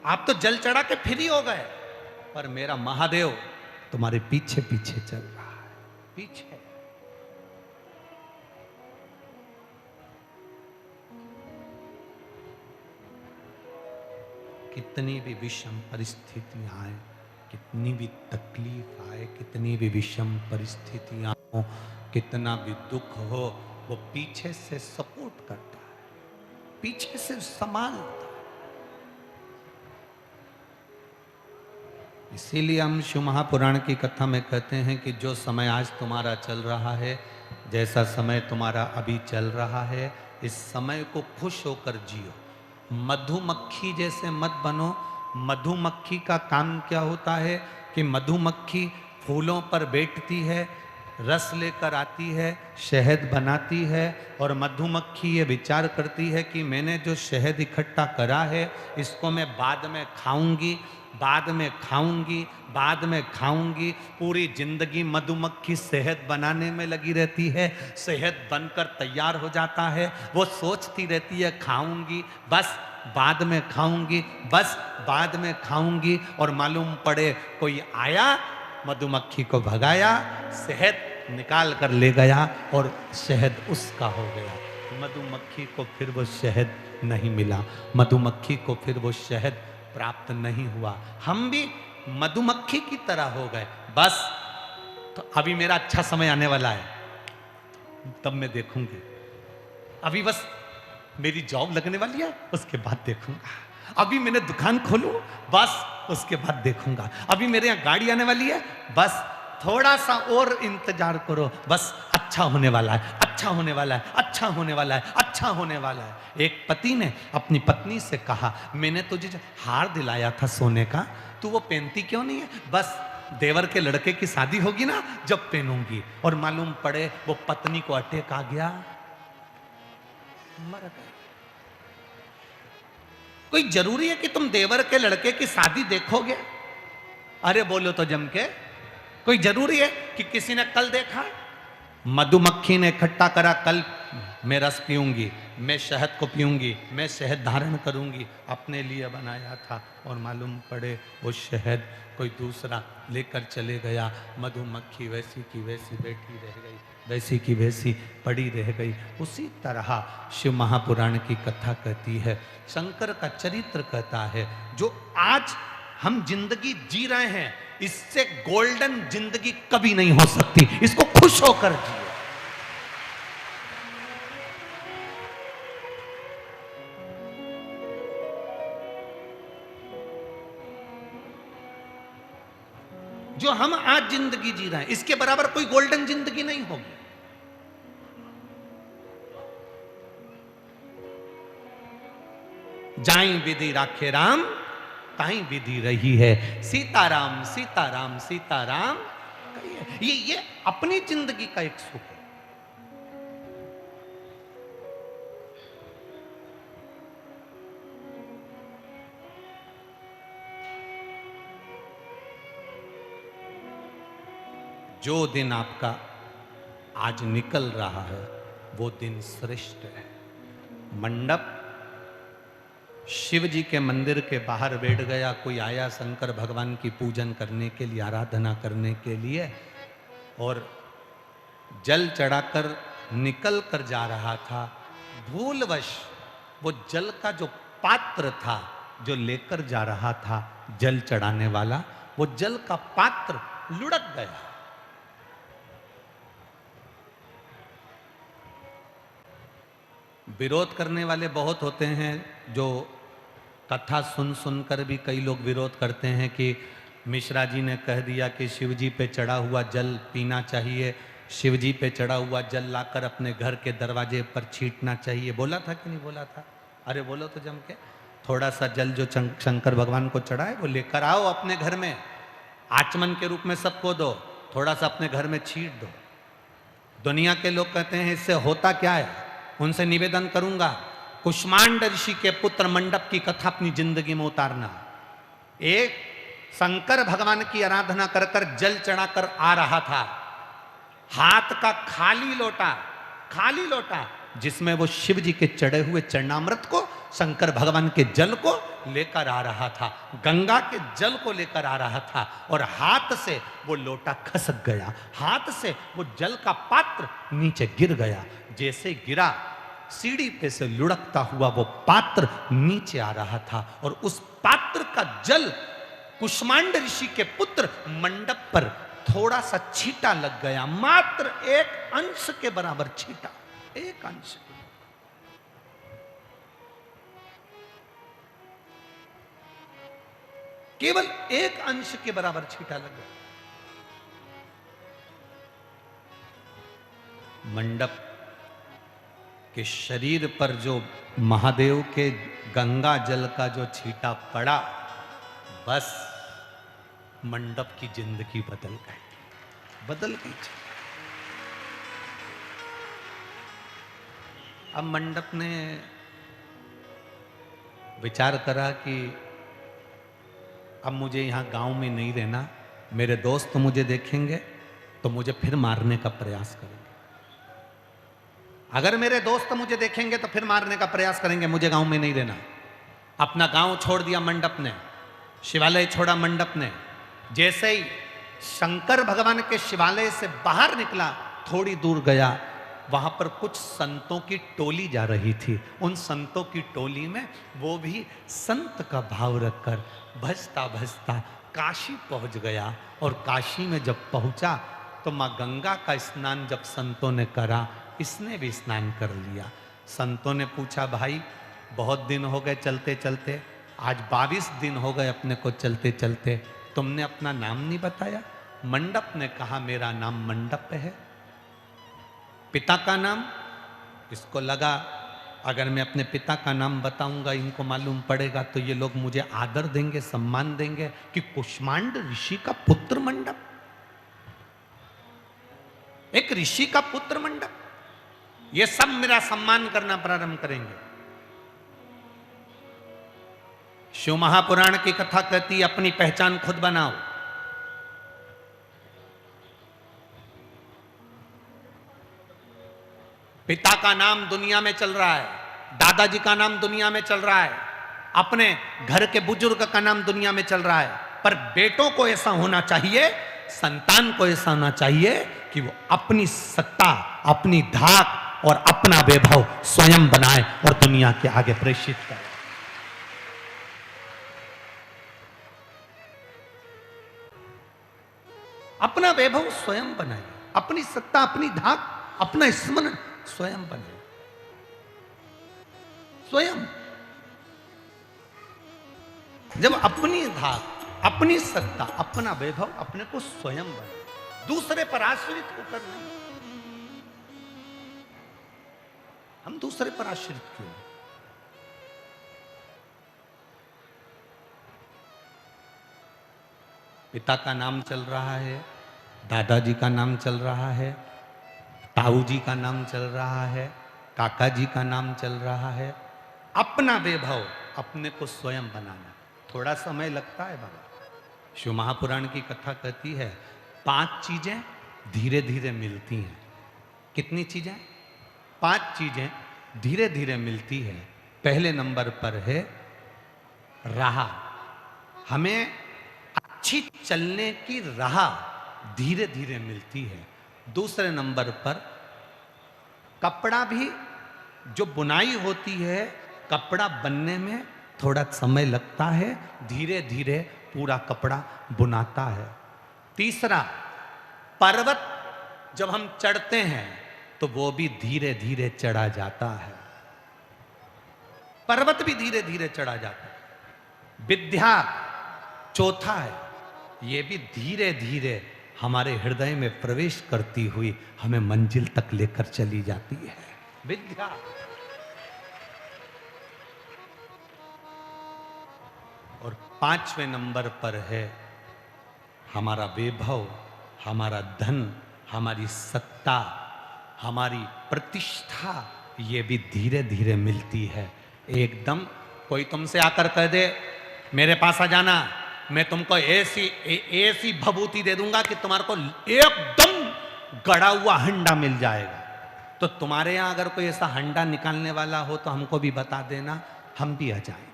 आप तो जल चढ़ा के फ्री हो गए, पर मेरा महादेव तुम्हारे पीछे पीछे चल रहा है, पीछे। कितनी भी विषम परिस्थितियां आए, कितनी भी तकलीफ आए, कितनी भी विषम परिस्थितियां हो, कितना भी दुख हो, वो पीछे से सपोर्ट करता है, पीछे से संभालता है। इसीलिए हम शिव महापुराण की कथा में कहते हैं कि जो समय आज तुम्हारा चल रहा है, जैसा समय तुम्हारा अभी चल रहा है, इस समय को खुश होकर जियो। मधुमक्खी जैसे मत बनो। मधुमक्खी का काम क्या होता है कि मधुमक्खी फूलों पर बैठती है, रस लेकर आती है, शहद बनाती है, और मधुमक्खी ये विचार करती है कि मैंने जो शहद इकट्ठा करा है इसको मैं बाद में खाऊंगी, बाद में खाऊंगी, बाद में खाऊंगी। पूरी जिंदगी मधुमक्खी शहद बनाने में लगी रहती है, शहद बनकर तैयार हो जाता है, वो सोचती रहती है खाऊंगी, बस बाद में खाऊंगी, बस बाद में खाऊंगी, और मालूम पड़े कोई आया, मधुमक्खी को भगाया, शहद निकाल कर ले गया और शहद उसका हो गया। मधुमक्खी को फिर वो शहद नहीं मिला, मधुमक्खी को फिर वो शहद प्राप्त नहीं हुआ। हम भी मधुमक्खी की तरह हो गए। बस तो अभी मेरा अच्छा समय आने वाला है, तब मैं देखूंगी। अभी बस मेरी जॉब लगने वाली है, उसके बाद देखूंगा। अभी मैंने दुकान खोलूं, बस उसके बाद देखूंगा। अभी मेरे यहाँ गाड़ी आने वाली है, बस थोड़ा सा और इंतजार करो, बस अच्छा होने वाला है, अच्छा होने वाला है, अच्छा होने वाला है, अच्छा होने वाला है। एक पति ने अपनी पत्नी से कहा, मैंने तुझे जो हार दिलाया था सोने का, तू वो पहनती क्यों नहीं है? बस देवर के लड़के की शादी होगी ना, जब पहनूंगी। और मालूम पड़े वो पत्नी को अटैक आ गया, मर गए। कोई जरूरी है कि तुम देवर के लड़के की शादी देखोगे? अरे बोलो तो जम के, कोई जरूरी है कि किसी ने कल देखा? मधुमक्खी ने इकट्ठा करा, कल मैं रस पीऊंगी, मैं शहद को पीऊंगी, मैं शहद धारण करूंगी, अपने लिए बनाया था, और मालूम पड़े वो शहद कोई दूसरा लेकर चले गया। मधुमक्खी वैसी की वैसी बैठी रह गई, वैसी की वैसी पड़ी रह गई। उसी तरह शिव महापुराण की कथा कहती है, शंकर का चरित्र कहता है, जो आज हम जिंदगी जी रहे हैं, इससे गोल्डन जिंदगी कभी नहीं हो सकती। इसको खुश होकर जिए। जो हम आज जिंदगी जी रहे हैं, इसके बराबर कोई गोल्डन जिंदगी नहीं होगी। जाई विधि राखे राम, ताई विधि रही है। सीताराम सीताराम सीताराम। ये अपनी जिंदगी का एक सुख है। जो दिन आपका आज निकल रहा है, वो दिन श्रेष्ठ है। मंडप शिव जी के मंदिर के बाहर बैठ गया, कोई आया शंकर भगवान की पूजन करने के लिए, आराधना करने के लिए, और जल चढ़ाकर निकल कर जा रहा था। भूलवश वो जल का जो पात्र था, जो लेकर जा रहा था जल चढ़ाने वाला, वो जल का पात्र लुढ़क गया। विरोध करने वाले बहुत होते हैं, जो कथा सुन सुनकर भी कई लोग विरोध करते हैं कि मिश्रा जी ने कह दिया कि शिव जी पे चढ़ा हुआ जल पीना चाहिए, शिव जी पे चढ़ा हुआ जल लाकर अपने घर के दरवाजे पर छींटना चाहिए। बोला था कि नहीं बोला था? अरे बोलो तो जम के। थोड़ा सा जल जो शंकर भगवान को चढ़ाए वो लेकर आओ अपने घर में, आचमन के रूप में सबको दो, थोड़ा सा अपने घर में छींट दो। दुनिया के लोग कहते हैं इससे होता क्या है? उनसे निवेदन करूंगा, कुष्मांड ऋषि के पुत्र मंडप की कथा अपनी जिंदगी में उतारना। एक शंकर भगवान की आराधना कर कर जल चढ़ाकर आ रहा था, हाथ का खाली लोटा जिसमें वो शिव जी के चढ़े हुए चरणामृत को, शंकर भगवान के जल को लेकर आ रहा था, गंगा के जल को लेकर आ रहा था, और हाथ से वो लोटा खसक गया, हाथ से वो जल का पात्र नीचे गिर गया। जैसे गिरा, सीढ़ी पे से लुढ़कता हुआ वो पात्र नीचे आ रहा था, और उस पात्र का जल कुष्मांड ऋषि के पुत्र मंडप पर थोड़ा सा छींटा लग गया, मात्र एक अंश के बराबर छींटा, एक अंश। केवल एक अंश के बराबर छींटा लग गया। मंडप के शरीर पर जो महादेव के गंगा जल का जो छींटा पड़ा, बस मंडप की जिंदगी बदल गई। अब मंडप ने विचार करा कि अब मुझे यहाँ गांव में नहीं रहना, मेरे दोस्त मुझे देखेंगे तो मुझे फिर मारने का प्रयास करेंगे। अगर मेरे दोस्त मुझे देखेंगे तो फिर मारने का प्रयास करेंगे, मुझे गांव में नहीं रहना। अपना गांव छोड़ दिया मंडप ने, शिवालय छोड़ा मंडप ने। जैसे ही शंकर भगवान के शिवालय से बाहर निकला, थोड़ी दूर गया, वहां पर कुछ संतों की टोली जा रही थी। उन संतों की टोली में वो भी संत का भाव रखकर भजता भजता काशी पहुंच गया। और काशी में जब पहुंचा तो माँ गंगा का स्नान जब संतों ने करा, इसने भी स्नान कर लिया। संतों ने पूछा, भाई बहुत दिन हो गए चलते चलते, आज 22 दिन हो गए अपने को चलते चलते, तुमने अपना नाम नहीं बताया। मंडप ने कहा, मेरा नाम मंडप है। पिता का नाम? इसको लगा अगर मैं अपने पिता का नाम बताऊंगा, इनको मालूम पड़ेगा तो ये लोग मुझे आदर देंगे, सम्मान देंगे कि कुष्मांड ऋषि का पुत्र मंडप, एक ऋषि का पुत्र मंडप, ये सब मेरा सम्मान करना प्रारंभ करेंगे। शिव महापुराण की कथा कहती, अपनी पहचान खुद बनाओ। पिता का नाम दुनिया में चल रहा है, दादाजी का नाम दुनिया में चल रहा है, अपने घर के बुजुर्ग का नाम दुनिया में चल रहा है, पर बेटों को ऐसा होना चाहिए, संतान को ऐसा होना चाहिए कि वो अपनी सत्ता, अपनी धाक और अपना वैभव स्वयं बनाए और दुनिया के आगे प्रेषित करे। अपना वैभव स्वयं बनाए, अपनी सत्ता, अपनी धाक, अपना स्मरण स्वयं बने। स्वयं जब अपनी धाक, अपनी सत्ता, अपना वैभव अपने को स्वयं बने, दूसरे पर आश्रित होकर नहीं। हम दूसरे पर आश्रित क्यों? पिता का नाम चल रहा है, दादाजी का नाम चल रहा है, ताऊ जी का नाम चल रहा है, काका जी का नाम चल रहा है। अपना वैभव अपने को स्वयं बनाना थोड़ा समय लगता है बाबा। शिव महापुराण की कथा कहती है, 5 चीजें धीरे धीरे मिलती हैं। कितनी चीजें? 5 चीजें धीरे धीरे मिलती है। पहले नंबर पर है राह। हमें अच्छी चलने की राह धीरे धीरे मिलती है। दूसरे नंबर पर कपड़ा भी, जो बुनाई होती है, कपड़ा बनने में थोड़ा समय लगता है, धीरे धीरे पूरा कपड़ा बुनाता है। तीसरा, पर्वत जब हम चढ़ते हैं तो वो भी धीरे धीरे चढ़ा जाता है, पर्वत भी धीरे धीरे चढ़ा जाता है। विद्या चौथा है, ये भी धीरे धीरे हमारे हृदय में प्रवेश करती हुई हमें मंजिल तक लेकर चली जाती है, विद्या। और पांचवें नंबर पर है हमारा वैभव, हमारा धन, हमारी सत्ता, हमारी प्रतिष्ठा, ये भी धीरे धीरे मिलती है। एकदम कोई तुमसे आकर कह दे मेरे पास आ जाना, मैं तुमको ऐसी भभूति दे दूंगा कि तुम्हारे को एकदम गड़ा हुआ हंडा मिल जाएगा, तो तुम्हारे यहां अगर कोई ऐसा हंडा निकालने वाला हो तो हमको भी बता देना, हम भी आ जाएंगे।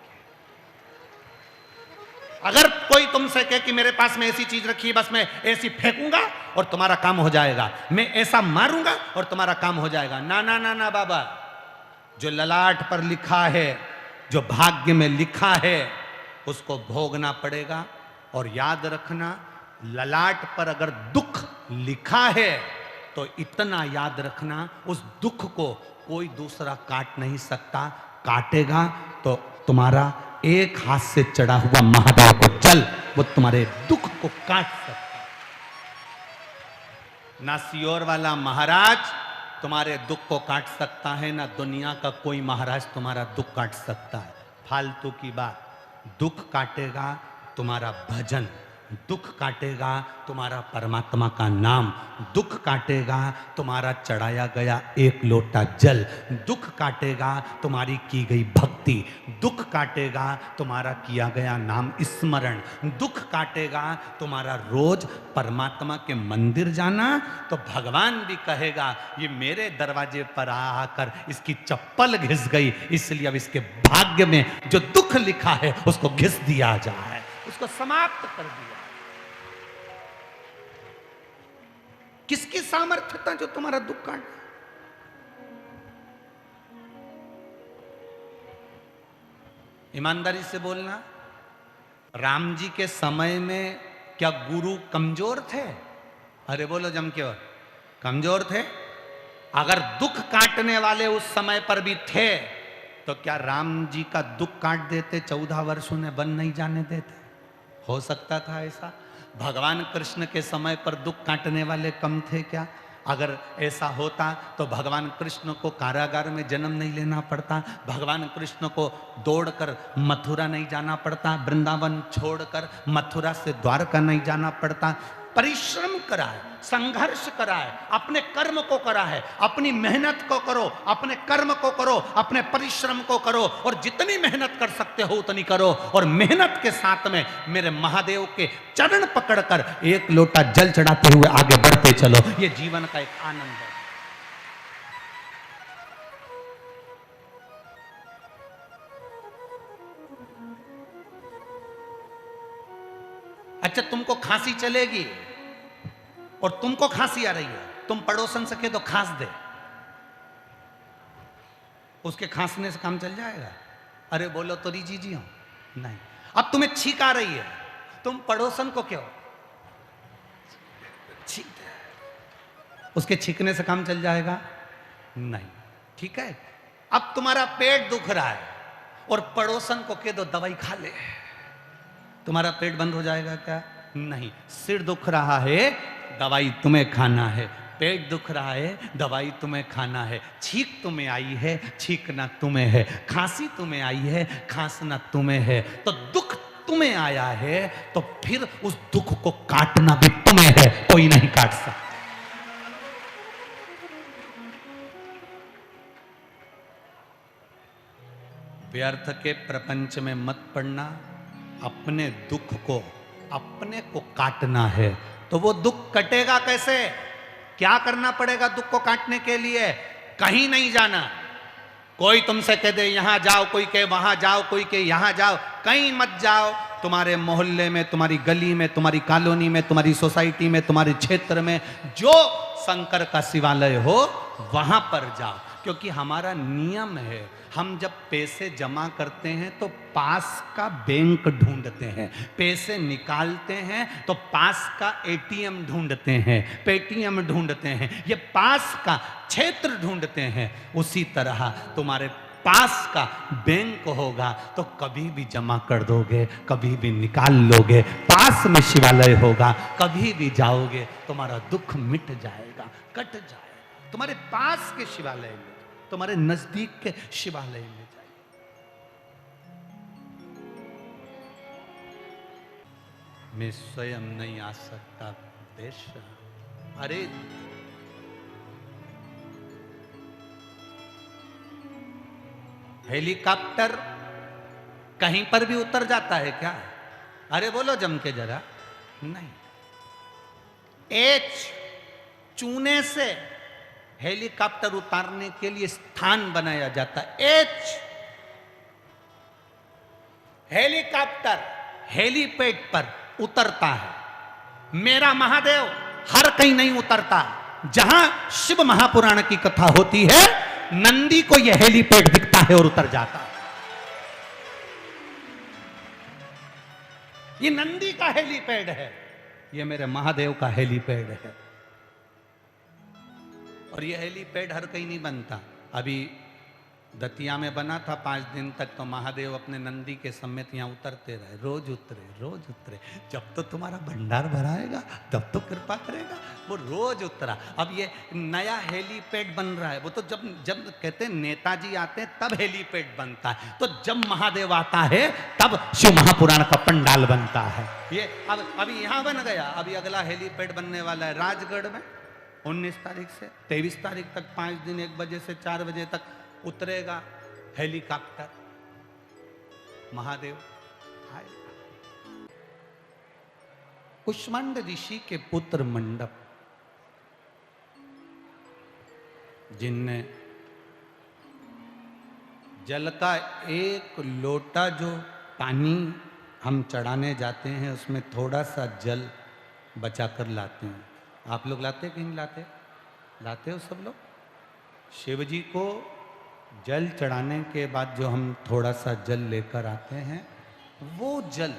अगर कोई तुमसे कहे कि मेरे पास में ऐसी चीज रखी है, बस मैं ऐसी फेंकूंगा और तुम्हारा काम हो जाएगा, मैं ऐसा मारूंगा और तुम्हारा काम हो जाएगा, ना ना ना ना बाबा, जो ललाट पर लिखा है, जो भाग्य में लिखा है, उसको भोगना पड़ेगा। और याद रखना, ललाट पर अगर दुख लिखा है तो इतना याद रखना, उस दुख को कोई दूसरा काट नहीं सकता, काटेगा तो तुम्हारा एक हाथ से चढ़ा हुआ महादेव को जल, वो तुम्हारे दुख को काट सकता। ना सियोर वाला महाराज तुम्हारे दुख को काट सकता है, ना दुनिया का कोई महाराज तुम्हारा दुख काट सकता है। फालतू की बात। दुख काटेगा तुम्हारा भजन, दुख काटेगा तुम्हारा परमात्मा का नाम, दुख काटेगा तुम्हारा चढ़ाया गया एक लोटा जल, दुख काटेगा तुम्हारी की गई भक्ति, दुख काटेगा तुम्हारा किया गया नाम स्मरण, दुख काटेगा तुम्हारा रोज परमात्मा के मंदिर जाना। तो भगवान भी कहेगा ये मेरे दरवाजे पर आकर इसकी चप्पल घिस गई, इसलिए अब इसके भाग्य में जो दुख लिखा है उसको घिस दिया जाए, उसको समाप्त कर दिया। किसकी सामर्थ्य था जो तुम्हारा दुख काट? ईमानदारी से बोलना, राम जी के समय में क्या गुरु कमजोर थे? अरे बोलो जम के, कमजोर थे? अगर दुख काटने वाले उस समय पर भी थे तो क्या राम जी का दुख काट देते, 14 वर्ष उन्हें वन नहीं जाने देते? हो सकता था ऐसा? भगवान कृष्ण के समय पर दुख काटने वाले कम थे क्या? अगर ऐसा होता तो भगवान कृष्ण को कारागार में जन्म नहीं लेना पड़ता, भगवान कृष्ण को दौड़कर मथुरा नहीं जाना पड़ता, वृंदावन छोड़कर मथुरा से द्वारका नहीं जाना पड़ता। परिश्रम करा है, संघर्ष करा है, अपने कर्म को करा है, अपनी मेहनत को करो, अपने कर्म को करो, अपने परिश्रम को करो, और जितनी मेहनत कर सकते हो उतनी करो। और मेहनत के साथ में मेरे महादेव के चरण पकड़कर एक लोटा जल चढ़ाते हुए आगे बढ़ते चलो, ये जीवन का एक आनंद है। अच्छा, तुमको खांसी चलेगी और तुमको खांसी आ रही है, तुम पड़ोसन से कह दो खांस दे, उसके खांसने से काम चल जाएगा? अरे बोलो तो रीजी जी हो, नहीं। अब तुम्हें छींक आ रही है, तुम पड़ोसन को क्यों छींक दे, उसके छींकने से काम चल जाएगा? नहीं। ठीक है, अब तुम्हारा पेट दुख रहा है और पड़ोसन को कह दो दवाई खा ले, तुम्हारा पेट बंद हो जाएगा क्या? नहीं। सिर दुख रहा है, दवाई तुम्हें खाना है, पेट दुख रहा है, दवाई तुम्हें खाना है, छींक तुम्हें आई है, छींकना तुम्हें है, खांसी तुम्हें आई है, खांसना तुम्हें है। तो दुख तुम्हें आया है तो फिर उस दुख को काटना भी तुम्हें है, कोई नहीं काट सकता। व्यर्थ के प्रपंच में मत पड़ना, अपने दुख को अपने को काटना है। तो वो दुख कटेगा कैसे? क्या करना पड़ेगा दुख को काटने के लिए? कहीं नहीं जाना। कोई तुमसे कह दे यहां जाओ, कोई कहे वहां जाओ, कोई कहे यहां जाओ, कहीं मत जाओ। तुम्हारे मोहल्ले में, तुम्हारी गली में, तुम्हारी कॉलोनी में, तुम्हारी सोसाइटी में, तुम्हारे क्षेत्र में जो शंकर का शिवालय हो वहां पर जाओ, क्योंकि हमारा नियम है, हम जब पैसे जमा करते हैं तो पास का बैंक ढूंढते हैं, पैसे निकालते हैं तो पास का एटीएम ढूंढते हैं, पेटीएम ढूंढते हैं, ये पास का क्षेत्र ढूंढते हैं। उसी तरह तुम्हारे पास का बैंक होगा तो कभी भी जमा कर दोगे, कभी भी निकाल लोगे। पास में शिवालय होगा, कभी भी जाओगे तुम्हारा दुख मिट जाएगा, कट जाएगा। तुम्हारे पास के शिवालय में, तुम्हारे नजदीक के शिवालय में जाइए। मैं स्वयं नहीं आ सकता देश, अरे हेलीकॉप्टर कहीं पर भी उतर जाता है क्या? अरे बोलो जम के जरा, नहीं। एच चूने से हेलीकॉप्टर उतारने के लिए स्थान बनाया जाता है। एच हेलीकॉप्टर हेलीपैड पर उतरता है। मेरा महादेव हर कहीं नहीं उतरता। जहां शिव महापुराण की कथा होती है, नंदी को यह हेलीपैड दिखता है और उतर जाता है। ये नंदी का हेलीपैड है, ये मेरे महादेव का हेलीपैड है। और ये हेलीपैड हर कहीं नहीं बनता। अभी दतिया में बना था 5 दिन तक, तो महादेव अपने नंदी के समेत यहां उतरते रहे, रोज उतरे रोज उतरे। जब तो तुम्हारा भंडार भराएगा तब तो कृपा करेगा। वो रोज उतरा। अब ये नया हेलीपैड बन रहा है। वो तो जब जब कहते हैं नेताजी आते हैं तब हेलीपैड बनता है, तो जब महादेव आता है तब शिव महापुराण का पंडाल बनता है। ये अब अभी यहां बन गया, अभी अगला हेलीपैड बनने वाला है राजगढ़ में 19 तारीख से 23 तारीख तक 5 दिन 1 बजे से 4 बजे तक उतरेगा हेलीकॉप्टर। महादेव आएगा। कुष्मांड ऋषि के पुत्र मंडप, जिनने जल का 1 लोटा जो पानी हम चढ़ाने जाते हैं उसमें थोड़ा सा जल बचाकर लाते हैं। आप लोग लाते कि नहीं लाते? लाते हो सब लोग? शिव जी को जल चढ़ाने के बाद जो हम थोड़ा सा जल लेकर आते हैं, वो जल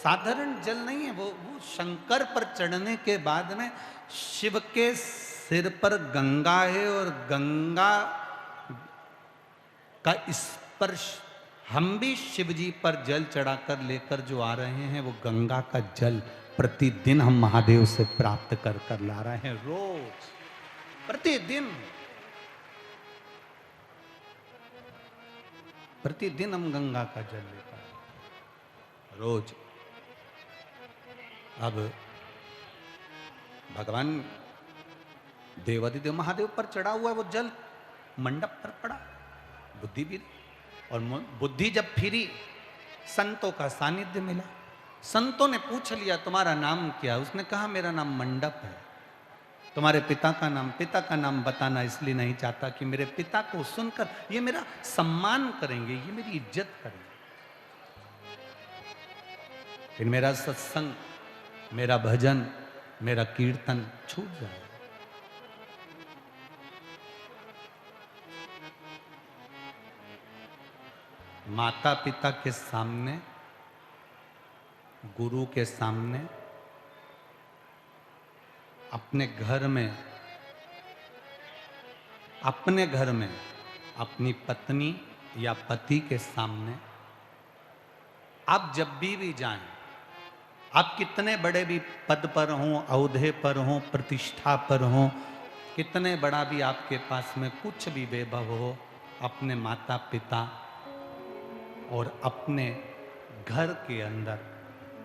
साधारण जल नहीं है। वो शंकर पर चढ़ने के बाद में शिव के सिर पर गंगा है और गंगा का स्पर्श हम भी शिव जी पर जल चढ़ाकर लेकर जो आ रहे हैं, वो गंगा का जल प्रतिदिन हम महादेव से प्राप्त कर कर ला रहे हैं। रोज प्रतिदिन हम गंगा का जल लेकर रोज। अब भगवान देवादिदेव महादेव पर चढ़ा हुआ है वो जल, मंडप पर पड़ा। बुद्धि भी, और बुद्धि जब फिरी संतों का सानिध्य मिला। संतों ने पूछ लिया तुम्हारा नाम क्या? उसने कहा मेरा नाम मंडप है। तुम्हारे पिता का नाम बताना इसलिए नहीं चाहता कि मेरे पिता को सुनकर ये मेरा सम्मान करेंगे, ये मेरी इज्जत करेंगे, फिर मेरा सत्संग, मेरा भजन, मेरा कीर्तन छूट जाए। माता पिता के सामने, गुरु के सामने, अपने घर में अपनी पत्नी या पति के सामने आप जब भी जाएं, आप कितने बड़े भी पद पर हों, औहदे पर हों, प्रतिष्ठा पर हों, कितने बड़ा भी आपके पास में कुछ भी वैभव हो, अपने माता पिता और अपने घर के अंदर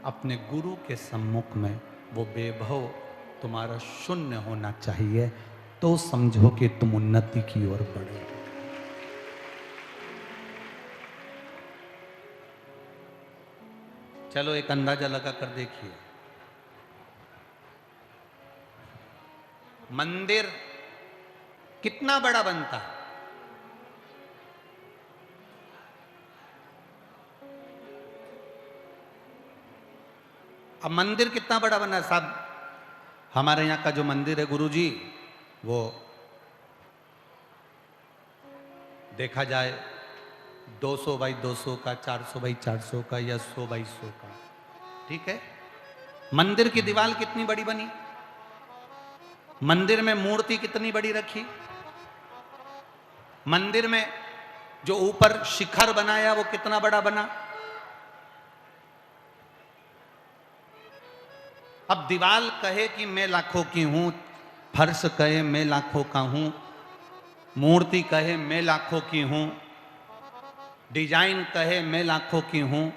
अपने गुरु के सम्मुख में वो वैभव तुम्हारा शून्य होना चाहिए, तो समझो कि तुम उन्नति की ओर बढ़े। चलो एक अंदाजा लगा कर देखिए, मंदिर कितना बड़ा बनता है? अब मंदिर कितना बड़ा बना साहब? हमारे यहाँ का जो मंदिर है गुरुजी, वो देखा जाए 200 बाई 200 का, 400 बाई 400 का या 100 बाई 100 का, ठीक है। मंदिर की दीवार कितनी बड़ी बनी, मंदिर में मूर्ति कितनी बड़ी रखी, मंदिर में जो ऊपर शिखर बनाया वो कितना बड़ा बना। अब दीवार कहे कि मैं लाखों की हूं, फर्श कहे मैं लाखों का हूं, मूर्ति कहे मैं लाखों की हूं, डिजाइन कहे मैं लाखों की हूं,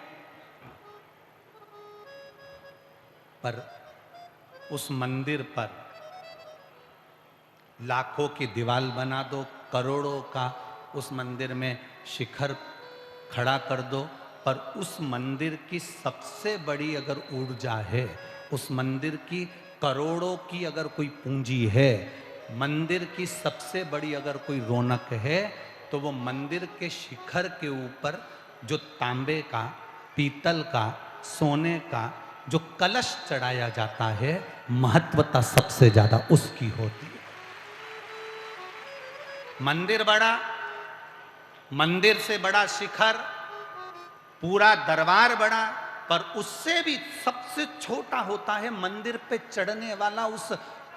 पर उस मंदिर पर लाखों की दीवार बना दो, करोड़ों का उस मंदिर में शिखर खड़ा कर दो, पर उस मंदिर की सबसे बड़ी अगर ऊर्जा है, उस मंदिर की करोड़ों की अगर कोई पूंजी है, मंदिर की सबसे बड़ी अगर कोई रौनक है, तो वो मंदिर के शिखर के ऊपर जो तांबे का, पीतल का, सोने का जो कलश चढ़ाया जाता है, महत्वता सबसे ज्यादा उसकी होती है। मंदिर बड़ा, मंदिर से बड़ा शिखर, पूरा दरबार बड़ा, पर उससे भी सबसे छोटा होता है मंदिर पे चढ़ने वाला उस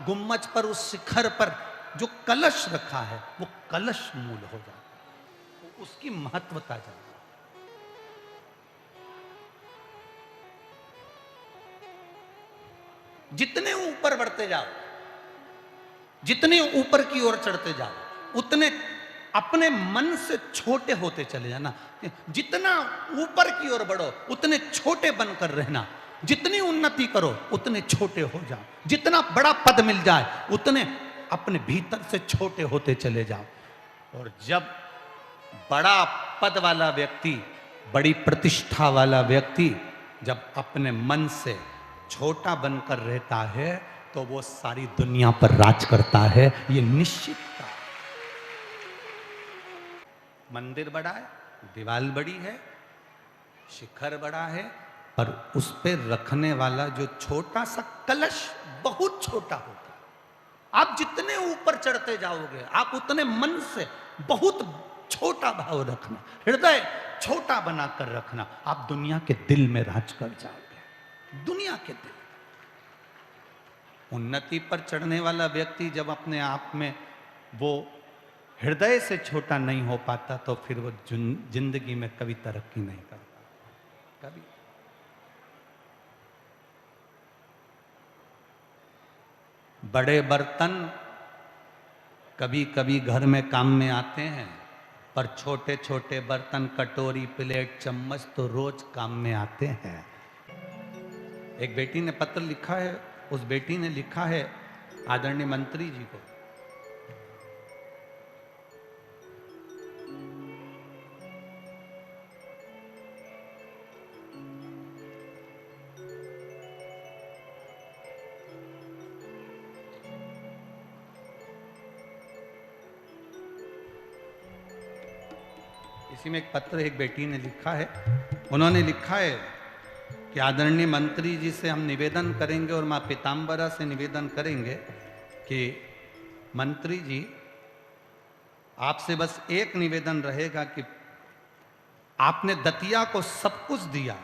गुम्मज पर, उस शिखर पर जो कलश रखा है, वो कलश मूल हो जाता है, उसकी महत्वता जाती है। जितने ऊपर बढ़ते जाओ, जितने ऊपर की ओर चढ़ते जाओ, उतने अपने मन से छोटे होते चले जाना। जितना ऊपर की ओर बढ़ो उतने छोटे बनकर रहना, जितनी उन्नति करो उतने छोटे हो जाओ, जितना बड़ा पद मिल जाए उतने अपने भीतर से छोटे होते चले जाओ। और जब बड़ा पद वाला व्यक्ति, बड़ी प्रतिष्ठा वाला व्यक्ति जब अपने मन से छोटा बनकर रहता है, तो वो सारी दुनिया पर राज करता है, ये निश्चित। मंदिर बड़ा है, दीवार बड़ी है, शिखर बड़ा है, पर उस पे रखने वाला जो छोटा सा कलश बहुत छोटा होता है। आप जितने ऊपर चढ़ते जाओगे, आप उतने मन से बहुत छोटा भाव रखना, हृदय छोटा बनाकर रखना, आप दुनिया के दिल में राज कर जाओगे, दुनिया के दिल। उन्नति पर चढ़ने वाला व्यक्ति जब अपने आप में वो हृदय से छोटा नहीं हो पाता, तो फिर वो जिंदगी में कभी तरक्की नहीं करता, कभी। बड़े बर्तन कभी कभी घर में काम में आते हैं, पर छोटे छोटे बर्तन, कटोरी, प्लेट, चम्मच तो रोज काम में आते हैं। एक बेटी ने पत्र लिखा है, उस बेटी ने लिखा है आदरणीय मंत्री जी को, इसी में एक पत्र एक बेटी ने लिखा है। उन्होंने लिखा है कि आदरणीय मंत्री जी से हम निवेदन करेंगे और मां पीताम्बरा से निवेदन करेंगे कि मंत्री जी, आपसे बस एक निवेदन रहेगा कि आपने दतिया को सब कुछ दिया,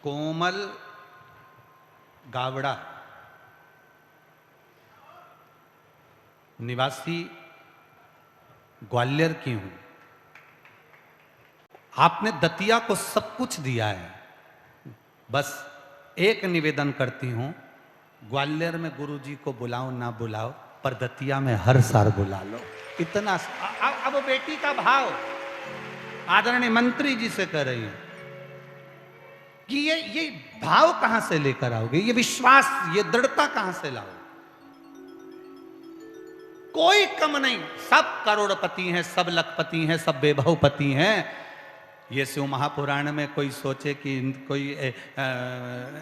कोमल गावड़ा निवासी ग्वालियर की हूं, आपने दतिया को सब कुछ दिया है, बस एक निवेदन करती हूं, ग्वालियर में गुरुजी को बुलाओ ना बुलाओ, पर दतिया में हर साल बुला लो। इतना अब बेटी का भाव आदरणीय मंत्री जी से कर रही है कि ये भाव कहां से लेकर आओगे, ये विश्वास, ये दृढ़ता कहां से लाओ। कोई कम नहीं, सब करोड़पति हैं, सब लखपति हैं, सब वैभवपति हैं, ये शिव महापुराण में कोई सोचे कि कोई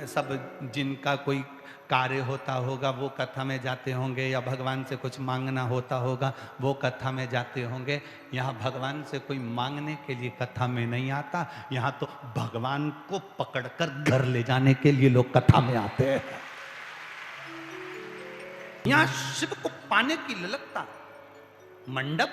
सब जिनका कोई कार्य होता होगा वो कथा में जाते होंगे, या भगवान से कुछ मांगना होता होगा वो कथा में जाते होंगे। यहाँ भगवान से कोई मांगने के लिए कथा में नहीं आता, यहाँ तो भगवान को पकड़कर घर ले जाने के लिए लोग कथा में आते हैं। यहाँ शिव को पाने की ललकता। मंडप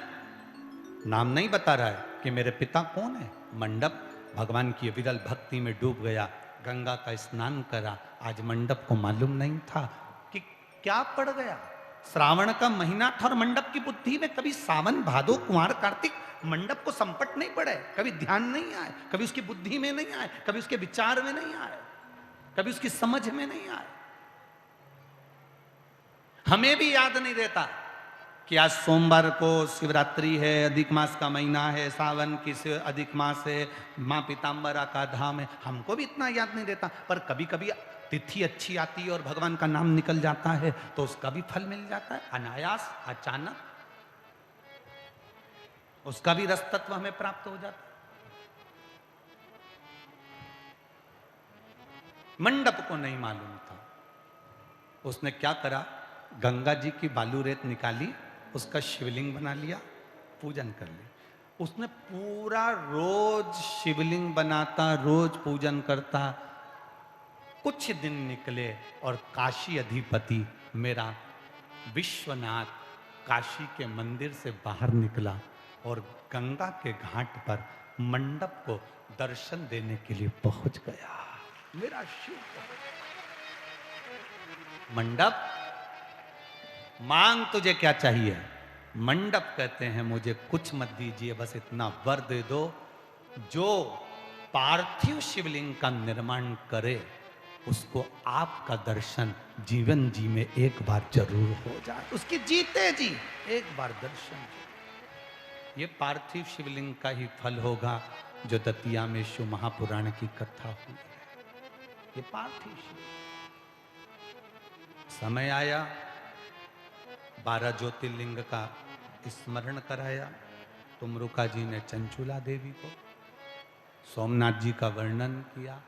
नाम नहीं बता रहा है कि मेरे पिता कौन है। मंडप भगवान की विरल भक्ति में डूब गया, गंगा का स्नान करा। आज मंडप को मालूम नहीं था कि क्या पड़ गया। श्रावण का महीना था और मंडप की बुद्धि में कभी सावन भादो कुंवर कार्तिक मंडप को संपट नहीं पड़े, कभी ध्यान नहीं आए, कभी उसकी बुद्धि में नहीं आए, कभी उसके विचार में नहीं आए, कभी उसकी समझ में नहीं आए। हमें भी याद नहीं रहता कि आज सोमवार को शिवरात्रि है, अधिक मास का महीना है, सावन की अधिक मास है, माँ पीताम्बरा का धाम है। हमको भी इतना याद नहीं रहता, पर कभी कभी तिथि अच्छी आती है और भगवान का नाम निकल जाता है तो उसका भी फल मिल जाता है अनायास, अचानक उसका भी रस तत्व हमें प्राप्त हो जाता है। मंडप को नहीं मालूम था, उसने क्या करा, गंगा जी की बालू रेत निकाली, उसका शिवलिंग बना लिया, पूजन कर लिया। उसने पूरा रोज शिवलिंग बनाता, रोज पूजन करता। कुछ दिन निकले और काशी अधिपति मेरा विश्वनाथ काशी के मंदिर से बाहर निकला और गंगा के घाट पर मंडप को दर्शन देने के लिए पहुंच गया। मेरा शिव मंडप, मांग तुझे क्या चाहिए। मंडप कहते हैं मुझे कुछ मत दीजिए, बस इतना वर दे दो, जो पार्थिव शिवलिंग का निर्माण करे उसको आपका दर्शन जीवन जी में एक बार जरूर हो जाए, उसकी जीते जी एक बार दर्शन। ये पार्थिव शिवलिंग का ही फल होगा जो दतिया में शिव महापुराण की कथा हुई है। ये पार्थिव शिवलिंग, समय आया 12 ज्योतिर्लिंग का स्मरण कराया। तुमरुका जी ने चंचुला देवी को, सोमनाथ जी का वर्णन किया,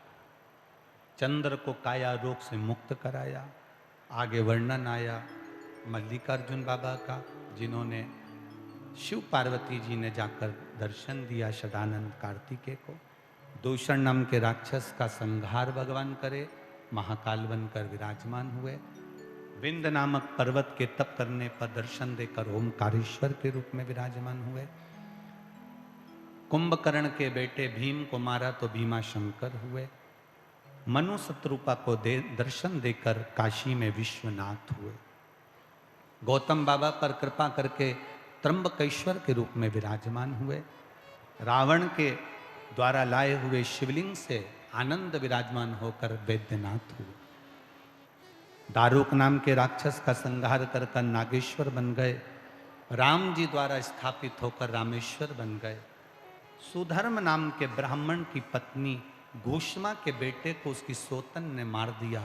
चंद्र को काया रोग से मुक्त कराया। आगे वर्णन आया मल्लिकार्जुन बाबा का, जिन्होंने शिव पार्वती जी ने जाकर दर्शन दिया सदानंद कार्तिकेय को। दूषण नाम के राक्षस का संहार भगवान करे, महाकाल बनकर विराजमान हुए। विंद नामक पर्वत के तप करने पर दर्शन देकर ओमकारेश्वर के रूप में विराजमान हुए। कुंभकर्ण के बेटे भीम को मारा तो भीमा शंकर हुए। मनु शत्रुपा को दर्शन देकर काशी में विश्वनाथ हुए। गौतम बाबा पर कृपा करके त्र्यंबकेश्वर के रूप में विराजमान हुए। रावण के द्वारा लाए हुए शिवलिंग से आनंद विराजमान होकर वैद्यनाथ हुए। दारुक नाम के राक्षस का संहार कर नागेश्वर बन गए। राम जी द्वारा स्थापित होकर रामेश्वर बन गए। सुधर्म नाम के ब्राह्मण की पत्नी घूष्मा के बेटे को उसकी सोतन ने मार दिया,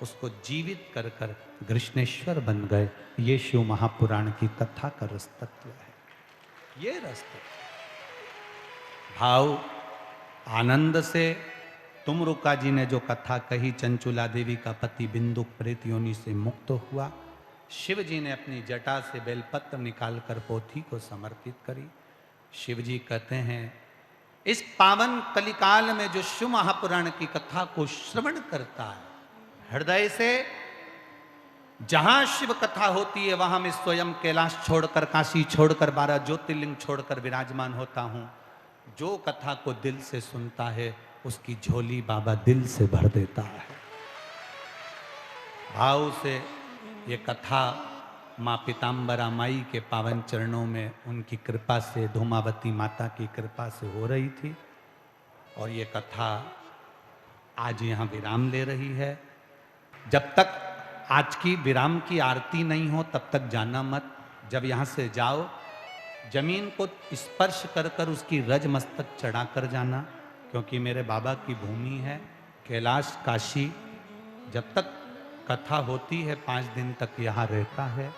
उसको जीवित कर कर कृष्णेश्वर बन गए। ये शिव महापुराण की कथा का रस तत्व है। ये रस तत्व भाव आनंद से तुमरुका जी ने जो कथा कही, चंचुला देवी का पति बिंदुक प्रेत योनि से मुक्त हुआ। शिव जी ने अपनी जटा से बेलपत्र निकालकर पोथी को समर्पित करी। शिव जी कहते हैं, इस पावन कलिकाल में जो शिव महापुराण की कथा को श्रवण करता है हृदय से, जहां शिव कथा होती है वहां मैं स्वयं कैलाश छोड़कर, काशी छोड़कर, 12 ज्योतिर्लिंग छोड़कर विराजमान होता हूं। जो कथा को दिल से सुनता है उसकी झोली बाबा दिल से भर देता है। भाव से ये कथा माँ पीताम्बरा माई के पावन चरणों में उनकी कृपा से, धूमावती माता की कृपा से हो रही थी और ये कथा आज यहाँ विराम ले रही है। जब तक आज की विराम की आरती नहीं हो तब तक जाना मत। जब यहाँ से जाओ जमीन को स्पर्श कर कर उसकी रज मस्तक चढ़ा कर जाना, क्योंकि मेरे बाबा की भूमि है कैलाश काशी। जब तक कथा होती है 5 दिन तक यहाँ रहता है।